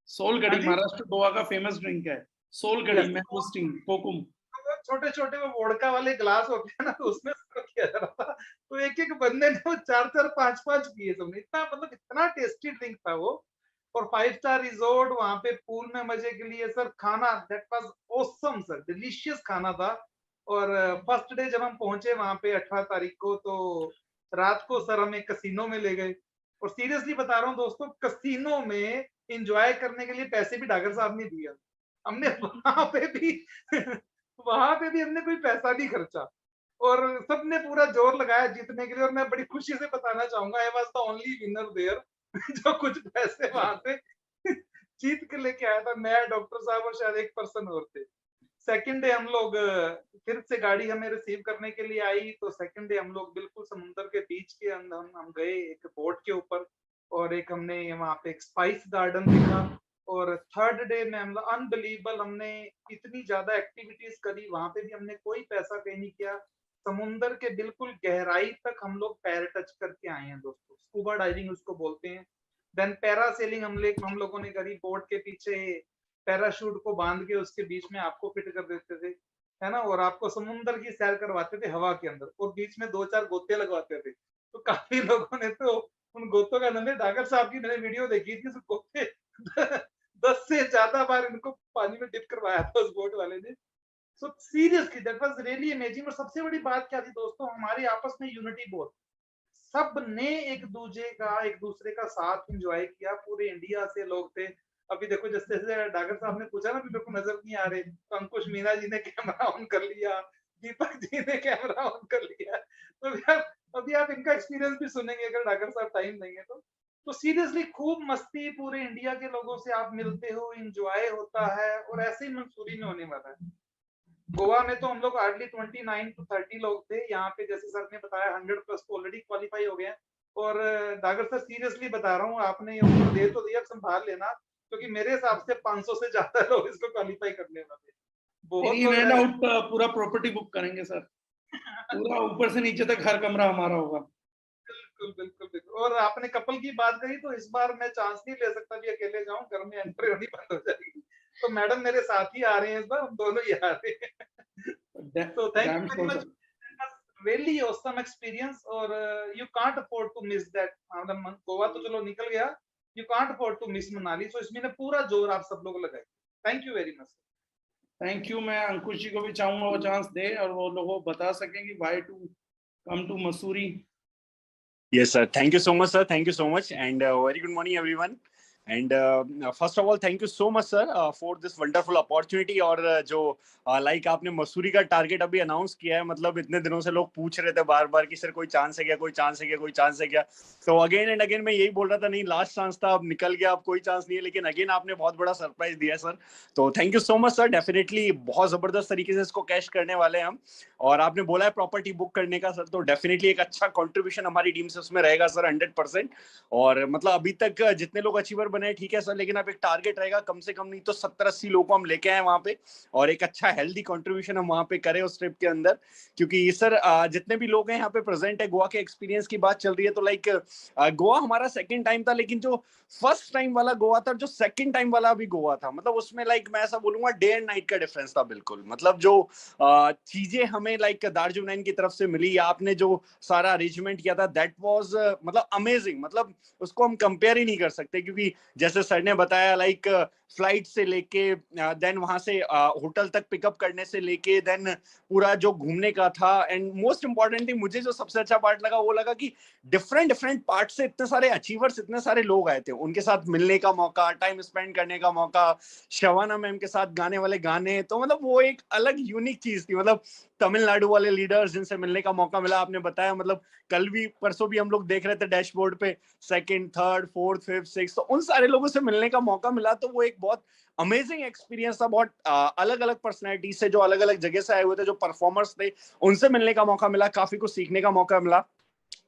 सोल हाँ कड़ी जी, महाराष्ट्र गोवा का फेमस ड्रिंक है, सोल कड़ी, यस। Mango sting, kokum. छोटे छोटे वो वोडका वाले ग्लास होते हैं ना, तो उसमें सर्व किया जा रहा था। तो एक एक बंदे ने वो 4 4 5 5 पिए सबने। इतना मतलब इतना टेस्टी ड्रिंक था वो। और 5 स्टार रिजोर्ट, वहां पे पूल में मजे के लिए सर, खाना that was awesome sir, delicious खाना था। और फर्स्ट डे जब हम पहुंचे वहां पे 18 तारीख को, तो रात को सर हमें कसिनो में ले गए। और सीरियसली बता रहा हूँ दोस्तों, कसिनो में इंजॉय करने के लिए पैसे भी डागर साहब ने दिया। हमने वहां पे भी वहां पे भी हमने कोई पैसा नहीं खर्चा, और सबने पूरा जोर लगाया जीतने के लिए। और मैं बड़ी खुशी से बताना चाहूंगा, I was the only winner there जो कुछ पैसे वहां से जीत के लेके आया था। मैं, डॉक्टर साहब और शायद एक पर्सन और थे। सेकंड डे हम लोग फिर से गाड़ी हमें रिसीव करने के लिए आई। तो सेकंड डे हम लोग बिल्कुल समुद्र के बीच के अंदर हम गए एक बोट के ऊपर, और एक हमने वहां पे एक स्पाइस गार्डन देखा। और थर्ड डे में हम लोग अनबिलीवेबल, हमने इतनी ज्यादा एक्टिविटीज करी वहां पे भी, हमने कोई पैसा पे नहीं किया। समुद्र के बिल्कुल गहराई तक हम लोग पैर टच करके आए हैं दोस्तों, स्कूबा डाइविंग उसको बोलते हैं। देन पैरासेलिंग हम लोगों ने करी, बोट के पीछे पैराशूट को बांध के उसके बीच में आपको फिट कर देते थे, है ना, और आपको समुद्र की सैर करवाते थे हवा के अंदर, और बीच में 2 4 गोते लगवाते थे। तो काफी लोगों ने तो उन गोतों का आनंद, डागर साहब की मैंने वीडियो देखी थी, गोते 10 से ज्यादा बार इनको पानी में डिप करवाया था उस बोट वाले ने। So seriously that was really amazing. और सबसे बड़ी बात क्या थी दोस्तों, हमारे आपस में यूनिटी बहुत, सब ने एक दूसरे का साथ एंजॉय किया। पूरे इंडिया से लोग थे। अभी देखो, जैसे जैसे डागर साहब ने पूछा ना, मेरे को नजर नहीं आ रहे, तो अंकुश मीना जी ने कैमरा ऑन कर लिया, दीपक जी ने कैमरा ऑन कर लिया। तो अभी आप इनका एक्सपीरियंस भी सुनेंगे अगर डागर साहब टाइम देंगे तो। सीरियसली खूब मस्ती, पूरे इंडिया के लोगों से आप मिलते हो, एंजॉय होता है, और ऐसे ही मंसूरी में होने वाला है। गोवा में तो हम लोग हार्डली 29 to 30 लोग थे। यहाँ पे जैसे सर ने बताया 100 प्लस तो ऑलरेडी क्वालिफाई हो गए हैं। और डागर सर सीरियसली बता रहा हूँ, आपने ये ऊपर दे तो दिया, संभाल लेना, क्योंकि मेरे हिसाब से 500 से ज्यादा लोग इसको क्वालिफाई करने वाले। बहुत इन लोग एंड रह आउट पूरा प्रॉपर्टी बुक करेंगे सर, पूरा ऊपर से नीचे तक हर कमरा हमारा होगा। बिल्कुल बिल्कुल बिल्कुल। और आपने कपल की बात कही तो इस बार मैं चांस नहीं ले सकता भी अकेले जाऊं, घर में एंट्री होनी बंद हो जाएगी। तो मैडम मेरे साथ ही आ रहे हैं इस बार, हम दोनों ही आ रहे हैं। तो thank damn you very sure much, sir. Really awesome experience. और you can't afford to miss that. मतलब गोवा तो चलो निकल गया, you can't afford to miss Manali. So इसमें पूरा जोर आप सब लोग लगाए। Thank you very much. Thank you. मैं अंकुश जी को भी चाहूंगा वो चांस दे और वो लोगों को बता सकें कि why to come to Mussoorie. Yes, sir. Thank you so much, sir. Thank you so much. And very good morning, everyone. And first of all, thank you so much, sir, for this wonderful opportunity. और जो like आपने मसूरी का target अभी announce किया है, मतलब इतने दिनों से लोग पूछ रहे थे बार बार कि सर कोई चांस है क्या, कोई चांस है क्या, कोई चांस है क्या। तो अगेन एंड अगेन मैं यही बोल रहा था, नहीं लास्ट चांस था, अब निकल गया, अब कोई चांस नहीं है। लेकिन अगेन आपने बहुत बड़ा सरप्राइज दिया सर, तो thank you so much sir. Definitely बहुत जबरदस्त तरीके से इसको कैश करने वाले हैं हम। और आपने बोला है प्रॉपर्टी बुक करने का सर, तो डेफिनेटली एक अच्छा कंट्रीब्यूशन हमारी टीम से उसमें रहेगा सर, 100%। और मतलब अभी तक जितने लोग अचीवर बने हैं ठीक है सर, लेकिन अब एक टारगेट रहेगा कम से कम नहीं तो 70-80 लोगों को हम लेके आए वहां पे, और एक अच्छा हेल्दी कंट्रीब्यूशन हम वहां पे करें उस ट्रिप के अंदर। क्योंकि सर जितने भी लोग हैं यहाँ पे प्रेजेंट है, गोवा के एक्सपीरियंस की बात चल रही है, तो लाइक गोवा हमारा सेकंड टाइम था, लेकिन जो फर्स्ट टाइम वाला गोवा था, जो सेकंड टाइम वाला भी गोवा था, मतलब उसमें लाइक मैं ऐसा बोलूंगा डे एंड नाइट का डिफरेंस था बिल्कुल। मतलब जो चीजें हमें लाइक दार्जिलिंग की तरफ से मिली, आपने जो सारा अरेंजमेंट किया था, दैट वाज मतलब अमेजिंग। मतलब उसको हम कंपेयर ही नहीं कर सकते, क्योंकि जैसे सर ने बताया लाइक फ्लाइट से लेके देन वहां से होटल तक पिकअप करने से लेके देन पूरा जो घूमने का था, एंड मोस्ट इंपॉर्टेंट थिंग मुझे जो सबसे अच्छा पार्ट लगा वो लगा कि डिफरेंट डिफरेंट पार्ट से इतने सारे अचीवर्स, इतने सारे लोग आए थे, उनके साथ मिलने का मौका, टाइम स्पेंड करने का मौका, शवाना मैम के साथ गाने वाले गाने, तो मतलब वो एक अलग यूनिक चीज थी। मतलब तमिलनाडु वाले लीडर्स जिनसे मिलने का मौका मिला, आपने बताया, मतलब कल भी परसों भी हम लोग देख रहे थे डैशबोर्ड पे second, third, fourth, fifth, six, तो उन सारे लोगों से मिलने का मौका मिला। तो वो एक बहुत अमेजिंग एक्सपीरियंस था। बहुत अलग अलग पर्सनैलिटी से जो अलग अलग जगह से आए हुए थे, जो परफॉर्मर्स थे, उनसे मिलने का मौका मिला, काफी कुछ सीखने का मौका मिला।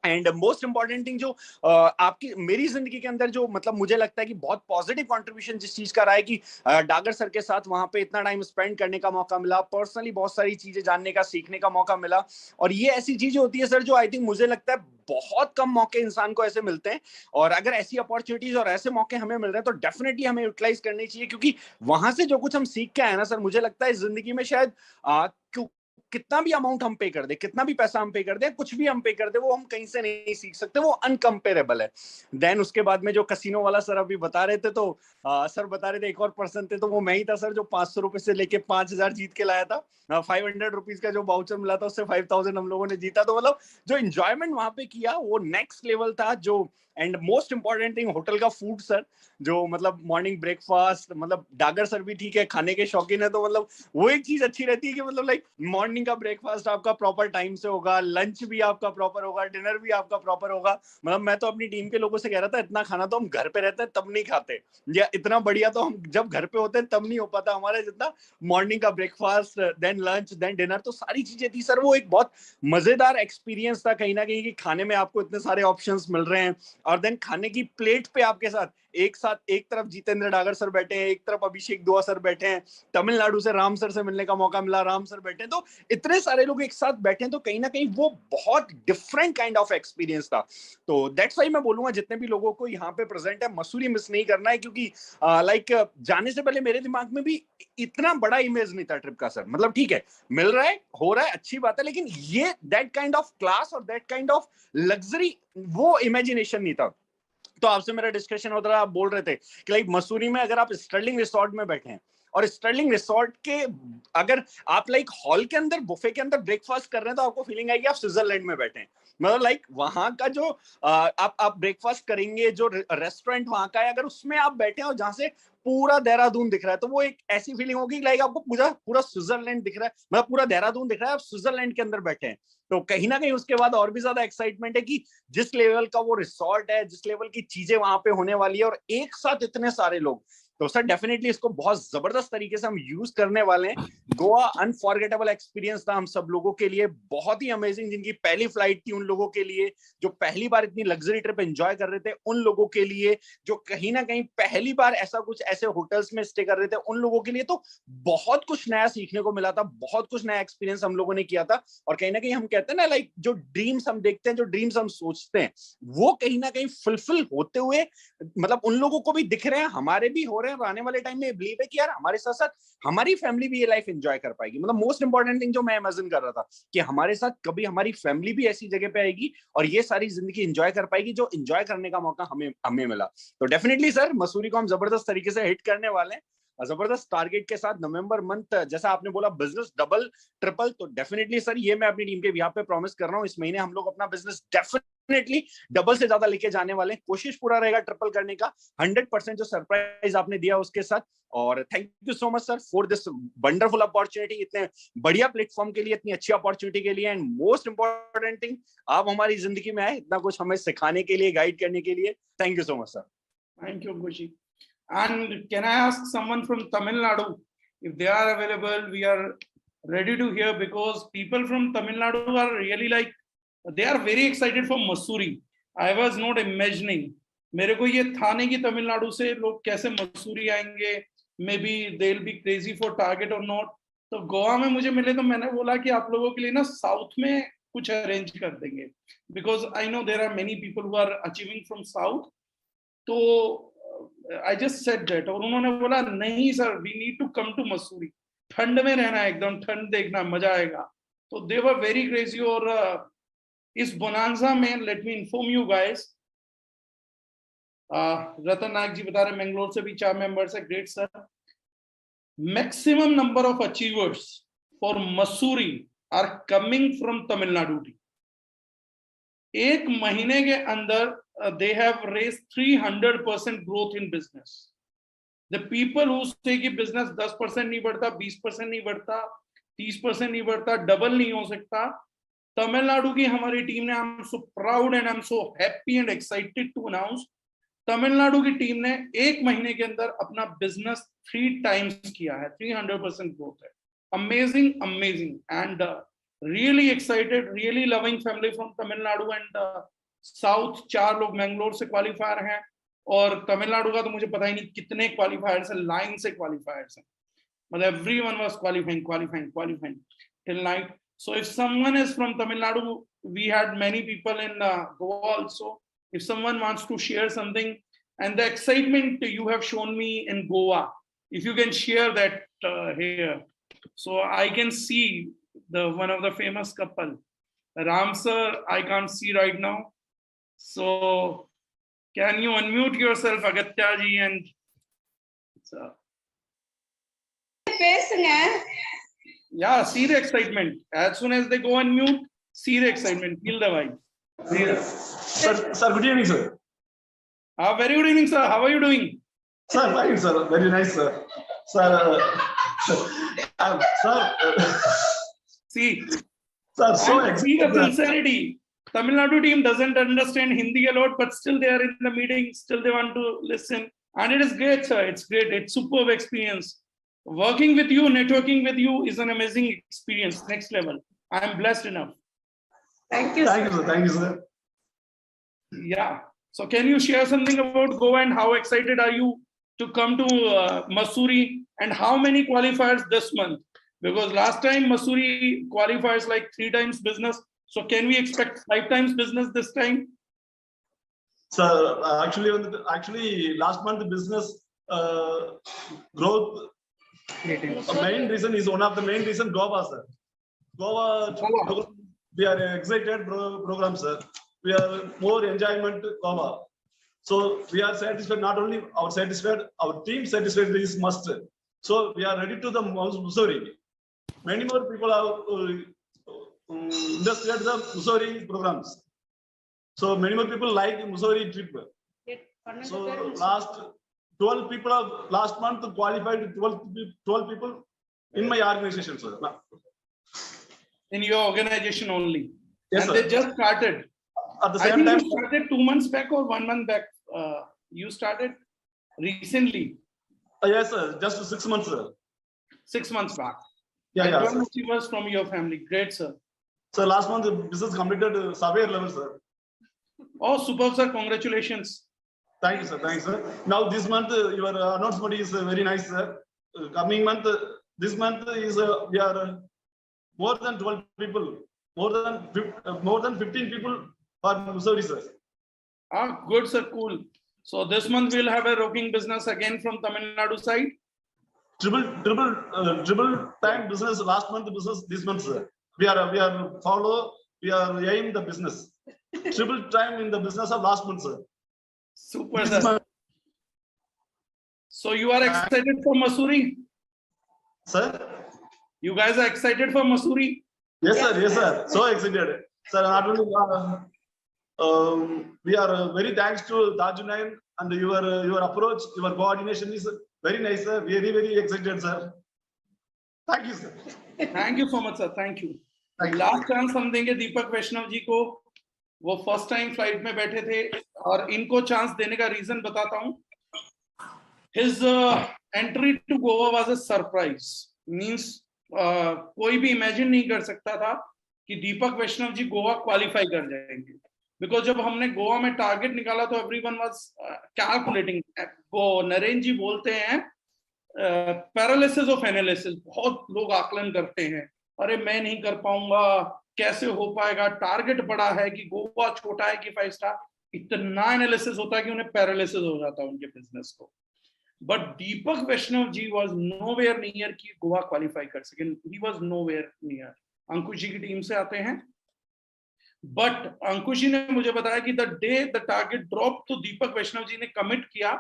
एंड मोस्ट इंपॉर्टेंट थिंग जो आपकी मेरी जिंदगी के अंदर जो मतलब मुझे लगता है कि बहुत पॉजिटिव कंट्रीब्यूशन जिस चीज का रहा है कि डागर सर के साथ वहां पे इतना टाइम स्पेंड करने का मौका मिला, पर्सनली बहुत सारी चीजें जानने का, सीखने का मौका मिला। और ये ऐसी चीजें होती है सर जो आई थिंक मुझे लगता है बहुत कम मौके इंसान को ऐसे मिलते हैं। और अगर ऐसी अपॉर्चुनिटीज और ऐसे मौके हमें मिल रहे हैं तो डेफिनेटली हमें यूटिलाइज करनी चाहिए, क्योंकि वहां से जो कुछ हम सीख के आए ना सर, मुझे लगता है इस जिंदगी में शायद कितना भी अमाउंट हम पे कर दे, कितना भी पैसा हम पे कर दे, कुछ भी हम पे कर दे, वो हम कहीं से नहीं सीख सकते, वो अनकंपेरेबल है। देन उसके बाद में जो कसिनो वाला सर अभी बता रहे थे, तो सर बता रहे थे एक और पर्सन थे, तो वो मैं ही था सर, जो 500 रुपए से लेके 5000 जीत के लाया था। 500 रुपीज का जो बाउचर मिला था उससे 5000 हम लोगों ने जीता। तो मतलब जो इंजॉयमेंट वहां पे किया वो नेक्स्ट लेवल था। जो and most important thing hotel का फूड सर, जो मतलब मॉर्निंग ब्रेकफास्ट, मतलब डागर सर भी ठीक है खाने के शौकीन है, तो मतलब वो एक चीज अच्छी रहती है कि मतलब लाइक मॉर्निंग का ब्रेकफास्ट आपका प्रॉपर टाइम से होगा, लंच भी आपका प्रॉपर होगा, डिनर भी आपका प्रॉपर होगा। मतलब मैं तो अपनी टीम के लोगों से कह रहा था, इतना खाना तो हम घर पे रहते हैं तब नहीं खाते, या इतना बढ़िया तो हम जब घर पे होते हैं तब नहीं हो पाता हमारे जितना मॉर्निंग का breakfast, then lunch, then dinner, तो सारी चीजें थी सर। वो एक बहुत मजेदार एक्सपीरियंस था कहीं ना कहीं, कि खाने में आपको इतने सारे ऑप्शंस मिल रहे हैं, और देन खाने की प्लेट पे आपके साथ एक तरफ जितेंद्र डागर सर बैठे हैं, एक तरफ अभिषेक दुआ सर बैठे हैं, तमिलनाडु से राम सर से मिलने का मौका मिला, राम सर बैठे हैं, तो इतने सारे लोग एक साथ बैठे हैं, तो कहीं ना कहीं वो बहुत डिफरेंट काइंड ऑफ एक्सपीरियंस था। तो दैट्स व्हाई मैं बोलूंगा जितने भी लोगों को यहाँ पे प्रेजेंट है, मसूरी मिस नहीं करना है, क्योंकि लाइक जाने से पहले मेरे दिमाग में भी इतना बड़ा इमेज नहीं था ट्रिप का सर। मतलब ठीक है, मिल रहा है, हो रहा है, अच्छी बात है, लेकिन ये दैट काइंड ऑफ क्लास और दैट काइंड ऑफ लग्जरी, वो इमेजिनेशन नहीं था। तो आपसे मेरा डिस्कशन होता रहा, आप बोल रहे थे कि लाइक मसूरी में अगर आप स्टर्लिंग रिसोर्ट में बैठे हैं, और स्टर्लिंग रिसोर्ट के अगर आप लाइक हॉल के अंदर बुफे के अंदर ब्रेकफास्ट कर रहे हैं, तो आपको फीलिंग आएगी आप स्विट्जरलैंड में बैठे हैं। मतलब लाइक वहां का जो आप ब्रेकफास्ट करेंगे, जो रेस्टोरेंट वहां का है, अगर उसमें आप बैठे हैं और जहां से पूरा देहरादून दिख रहा है, तो वो एक ऐसी फीलिंग होगी लाइक आपको पूरा पूरा स्विट्जरलैंड दिख रहा है, मतलब पूरा देहरादून दिख रहा है, आप स्विट्जरलैंड के अंदर बैठे हैं। तो कहीं ना कहीं उसके बाद और भी ज्यादा एक्साइटमेंट है कि जिस लेवल का वो रिसोर्ट है, जिस लेवल की चीजें वहां पे होने वाली है, और एक साथ इतने सारे लोग, तो सर डेफिनेटली इसको बहुत जबरदस्त तरीके से हम यूज करने वाले हैं। गोवा अनफॉरगेटेबल एक्सपीरियंस था हम सब लोगों के लिए, बहुत ही अमेजिंग। जिनकी पहली फ्लाइट थी उन लोगों के लिए, जो पहली बार इतनी लग्जरी ट्रिप एंजॉय कर रहे थे उन लोगों के लिए, जो कहीं ना कहीं पहली बार ऐसा कुछ ऐसे होटल्स में स्टे कर रहे थे उन लोगों के लिए, तो बहुत कुछ नया सीखने को मिला था, बहुत कुछ नया एक्सपीरियंस हम लोगों ने किया था। और कहीं ना कहीं हम कहते हैं ना, लाइक जो ड्रीम्स हम देखते हैं, जो ड्रीम्स हम सोचते हैं, वो कहीं ना कहीं फुलफिल होते हुए मतलब उन लोगों को भी दिख रहे हैं, हमारे भी हो रहे हैं। और आने वाले टाइम में बिलीव है कि यार हमारे साथ साथ हमारी फैमिली भी ये लाइफ एंजॉय कर पाएगी। मतलब मोस्ट इंपॉर्टेंट थिंग जो मैं इमेजिन कर रहा था कि हमारे साथ कभी हमारी फैमिली भी ऐसी जगह पे आएगी और ये सारी जिंदगी एंजॉय कर पाएगी जो एंजॉय करने का मौका हमें मिला। तो डेफिनेटली सर मसूरी को हम जबरदस्त तरीके से हिट करने वाले हैं, जबरदस्त टारगेट के साथ। नवंबर मंथ जैसा आपने बोला बिजनेस डबल ट्रिपल, तो डेफिनेटली सर ये मैं अपनी टीम के बिहाफ पे प्रॉमिस कर रहा हूँ, इस महीने हम लोग अपना बिजनेस डेफिनेटली डबल से ज्यादा लेके जाने वाले हैं। कोशिश पूरा रहेगा ट्रिपल करने का, 100% जो सरप्राइज आपने दिया उसके साथ। और thank you so much sir for this wonderful opportunity, इतने बढ़िया प्लेटफॉर्म के लिए, इतनी अच्छी अपॉर्चुनिटी के लिए। एंड मोस्ट इंपॉर्टेंट थिंग, आप हमारी जिंदगी में आए इतना कुछ हमें सिखाने के लिए, गाइड करने के लिए। Thank you so much sir. Thank you, Gushi. And can I ask someone from Tamil Nadu if they are available? We are ready to hear, because people from Tamil Nadu are really like, they are very excited for Mussoorie. I was not imagining. मेरे को ये था नहीं कि तमिलनाडु से लोग कैसे मसूरी आएंगे, may be they will be crazy for target और नॉट। तो गोवा में मुझे मिले तो मैंने बोला कि आप लोगों के लिए ना साउथ में कुछ अरेंज कर देंगे, because I know there are many people who are achieving from south. तो आई जस्ट सेड दैट, और उन्होंने बोला नहीं sir, we need to come to Mussoorie, ठंड में रहना है, एकदम ठंड देखना, मजा आएगा। तो दे वर वेरी क्रेजी। और इस बोनांजा में let me inform you guys, Ratan Nayak ji बता रहे मैंगलोर से भी 4 मेंबर्स है। Great sir. Maximum number of achievers for Mussoorie are coming from Tamil Nadu. एक महीने के अंदर they have raised 300% growth in business. The people who say कि business 10% नहीं बढ़ता, 20% नहीं बढ़ता, 30% नहीं बढ़ता, डबल नहीं हो सकता, तमिलनाडु की हमारी टीम ने, I'm so proud and I'm so happy and excited to announce, Tamil Nadu की टीम ने एक महीने के अंदर अपना बिजनेस 3 times किया है। 300% ग्रोथ है। Amazing amazing and really excited, really loving family from Tamil Nadu and south. 4 लोग मैंगलोर से क्वालिफायर हैं, और तमिलनाडु का तो मुझे पता ही नहीं कितने क्वालिफायर्स हैं, लाइन से क्वालिफायर्स हैं। मतलब everyone was qualifying till night. So if someone is from Tamil Nadu, we had many people in Goa also. If someone wants to share something, and the excitement you have shown me in Goa, if you can share that here, so I can see the one of the famous couple. Ram sir, I can't see right now. So can you unmute yourself, Agatya ji, and yeah, see the excitement. As soon as they go on mute, see the excitement, feel the vibe. Sir, good evening, sir. Very good evening, sir. How are you doing? Sir, fine, sir. Very nice, sir. Sir, See, sir, so see the excited. sincerity. Tamil Nadu team doesn't understand Hindi a lot, but still they are in the meeting, still they want to listen. And it is great, sir. It's great. It's superb experience. Working with you, networking with you is an amazing experience. Next level. I am blessed enough. Thank you, sir. Thank you, sir. Yeah. So can you share something about Goa and how excited are you to come to Mussoorie, and how many qualifiers this month? Because last time Mussoorie qualifiers like 3 times business. So can we expect 5 times business this time? Sir, actually, last month the business growth. The main reason is one of the main reason Goa, sir. Goa. We are excited program, sir. We are more enjoyment Goa. So we are satisfied. Not only our satisfied, our team satisfied is must. So we are ready to the Mussoorie. Many more people are interested in the Mussoorie programs. So many more people like Mussoorie trip. So last 12 people of last month qualified. 12 people in my organization, sir. In your organization only. Yes, and sir. they just started. At the I same think time, you started 2 months back or 1 month back. You started recently. Yes, sir. Just 6 months, sir. 6 months back. Yeah, yeah. Joint Sir. achievers from your family. Great, sir. So last month the business completed surveyor level, sir. Oh, superb, sir. Congratulations. Thank you, sir. Thanks, sir. Now this month your announcement is very nice, sir. Coming month, this month is we are more than 12 people, more than 15 people for Mussoorie, sir. Ah, good, sir. Cool. So this month we'll have a rocking business again from Tamil Nadu side. Triple time business last month, business this month, sir. We are aim the business. Triple time in the business of last month, sir. Super, This sir. month, So you are excited for Mussoorie? sir. You guys are excited for Mussoorie? Yes, sir. Yes, sir. So excited, sir. Not only we are very thanks to Tajunain and your approach, your coordination is very nice, sir. Very excited, sir. Thank you, sir. Thank you so much, sir. Thank you. Thank you. Last chance हम देंगे दीपक वैष्णव जी को. वो first time flight में बैठे थे और इनको chance देने का रीजन बताता हूँ. His entry to Goa was a surprise. Means कोई भी इमेजिन नहीं कर सकता था कि दीपक वैष्णव जी गोवा क्वालिफाई कर जाएंगे. बिकॉज जब हमने गोवा में टारगेट निकाला तो एवरीवन वाज कैलकुलेटिंग. वो नरेंद्र जी बोलते हैं पैरालिसिस ऑफ एनालिसिस. बहुत लोग आकलन करते हैं, अरे मैं नहीं कर पाऊंगा, कैसे हो पाएगा, टारगेट बड़ा है कि गोवा छोटा है कि 5 स्टार. इतना एनालिसिस होता है कि उन्हें पैरालिसिस हो जाता है उनके बिजनेस को. But Deepak Vaishnav ji was nowhere near कि गोवा क्वालिफाई कर सके. He was nowhere near. Ankush ji की टीम से आते हैं, बट अंकुश जी ने मुझे बताया कि the day the target drop तो दीपक वैष्णव जी ने कमिट किया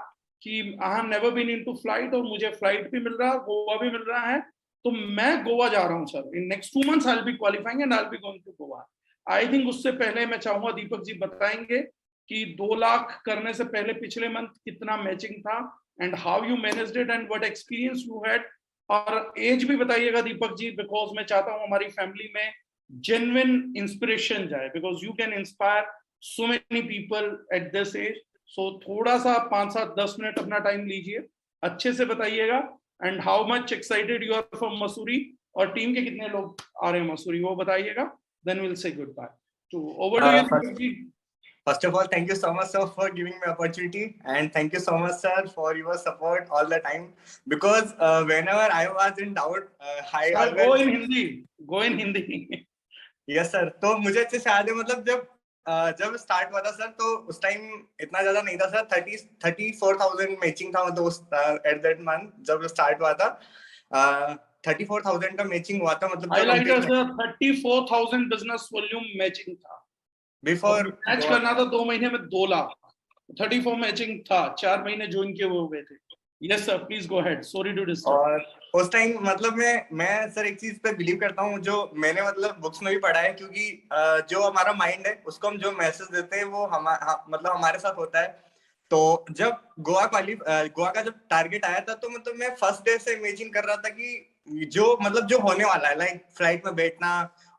कि I have never been into flight और मुझे फ्लाइट भी मिल रहा है, गोवा भी मिल रहा है, तो मैं गोवा जा रहा हूं sir. In next 2 months I will be qualifying and I will be going to Goa. I think उससे पहले मैं चाहूंगा दीपक जी बताएंगे कि 2 लाख करने से पहले पिछले मंथ कितना मैचिंग था and how you managed it and what experience you had. और एज भी बताइएगा दीपक जी, बिकॉज मैं चाहता हूं हमारी फैमिली में genuine inspiration जाए, because you can inspire so many people at this age. So थोड़ा सा 5-7-10 मिनट अपना टाइम लीजिए, अच्छे से बताइएगा. And how much excited you are from Mussoorie और टीम के कितने लोग आ रहे हैं मसूरी, वो बताइएगा. Then will say goodbye. तो over to you Deepak ji. First of all, thank you so much, sir, for giving me opportunity, and thank you so much, sir, for your support all the time. Because whenever I was in doubt, I always go in Hindi. Go in Hindi. Yes, sir. तो मुझे अच्छे से याद है, मतलब जब start हुआ था सर, तो उस टाइम इतना ज्यादा नहीं था सर. 34,000 मैचिंग था, मतलब उस एट दैट मंथ जब स्टार्ट हुआ था 34,000 का मैचिंग हुआ था. मतलब highlighter sir 34,000 business volume matching था. बिफोर मैच करना था 2 महीने में 2 लाख. 34 मैचिंग था, 4 महीने ज्वाइन किए हुए थे. Yes sir, please go ahead. Sorry to disturb. और उस टाइम मतलब मैं सर एक चीज पे बिलीव करता हूँ, जो मैंने मतलब बुक्स में भी पढ़ा है, क्योंकि जो हमारा माइंड है उसको हम जो मैसेज देते हैं वो मतलब हमारे साथ होता है. तो जब गोवा का जब टारगेट आया था, तो मतलब मैं फर्स्ट डे से इमेजिन कर रहा था कि जो होने वाला है, लाइक फ्लाइट में बैठना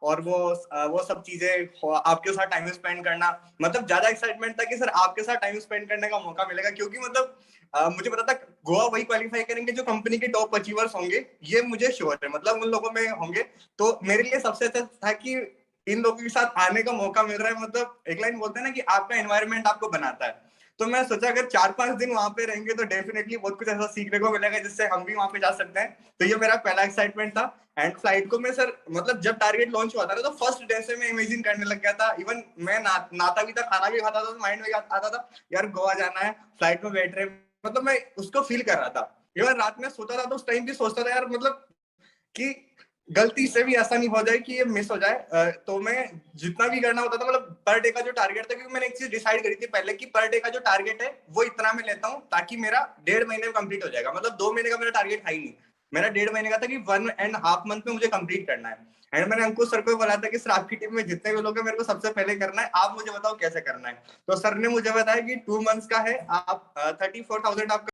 और वो सब चीजें, आपके साथ टाइम स्पेंड करना. मतलब ज्यादा एक्साइटमेंट था कि सर आपके साथ टाइम स्पेंड करने का मौका मिलेगा, क्योंकि मतलब मुझे पता था गोवा वही क्वालिफाई करेंगे जो कंपनी के टॉप अचीवर्स होंगे. ये मुझे श्योर है, मतलब उन लोगों में होंगे. तो मेरे लिए सबसे अच्छा था कि इन लोगों के साथ आने का मौका मिल रहा है. मतलब एक लाइन बोलते हैं ना कि आपका एनवायरनमेंट आपको बनाता है. तो मैं सोचा अगर 4-5 दिन वहां पे रहेंगे तो डेफिनेटली बहुत कुछ ऐसा सीखने को मिलेगा जिससे हम भी वहां पे जा सकते हैं. तो ये मेरा पहला एक्साइटमेंट था. एंड फ्लाइट को मैं सर मतलब जब टारगेट लॉन्च हुआ था ना, तो फर्स्ट डे से मैं इमेजिन करने लग गया था. इवन मैं नाता भी था, खाना भी खाता था, तो माइंड में आता था यार गोवा जाना है, फ्लाइट में बैठ रहे. मतलब मैं उसको फील कर रहा था. इवन रात में सोता था तो उस टाइम भी सोचता था यार, मतलब कि गलती से भी ऐसा नहीं हो जाए कि ये मिस हो जाए. तो मैं जितना भी करना होता था, मतलब पर डे का जो टारगेट था, क्योंकि मैंने एक चीज डिसाइड करी थी पहले कि पर डे का जो टारगेट है वो इतना मैं लेता हूँ ताकि मेरा 1.5 महीने में कंप्लीट हो जाएगा. मतलब 2 महीने का मेरा टारगेट था ही नहीं, मेरा 1.5 महीने का था कि 1.5 मंथ में मुझे कंप्लीट करना है. एंड मैंने अंकुश सर को बोला था कि सर आपकी टीम में जितने भी लोग हैं मेरे को सबसे पहले करना है, आप मुझे बताओ कैसे करना है. तो सर ने मुझे बताया कि 2 मंथ्स का है, आप 34,000 आप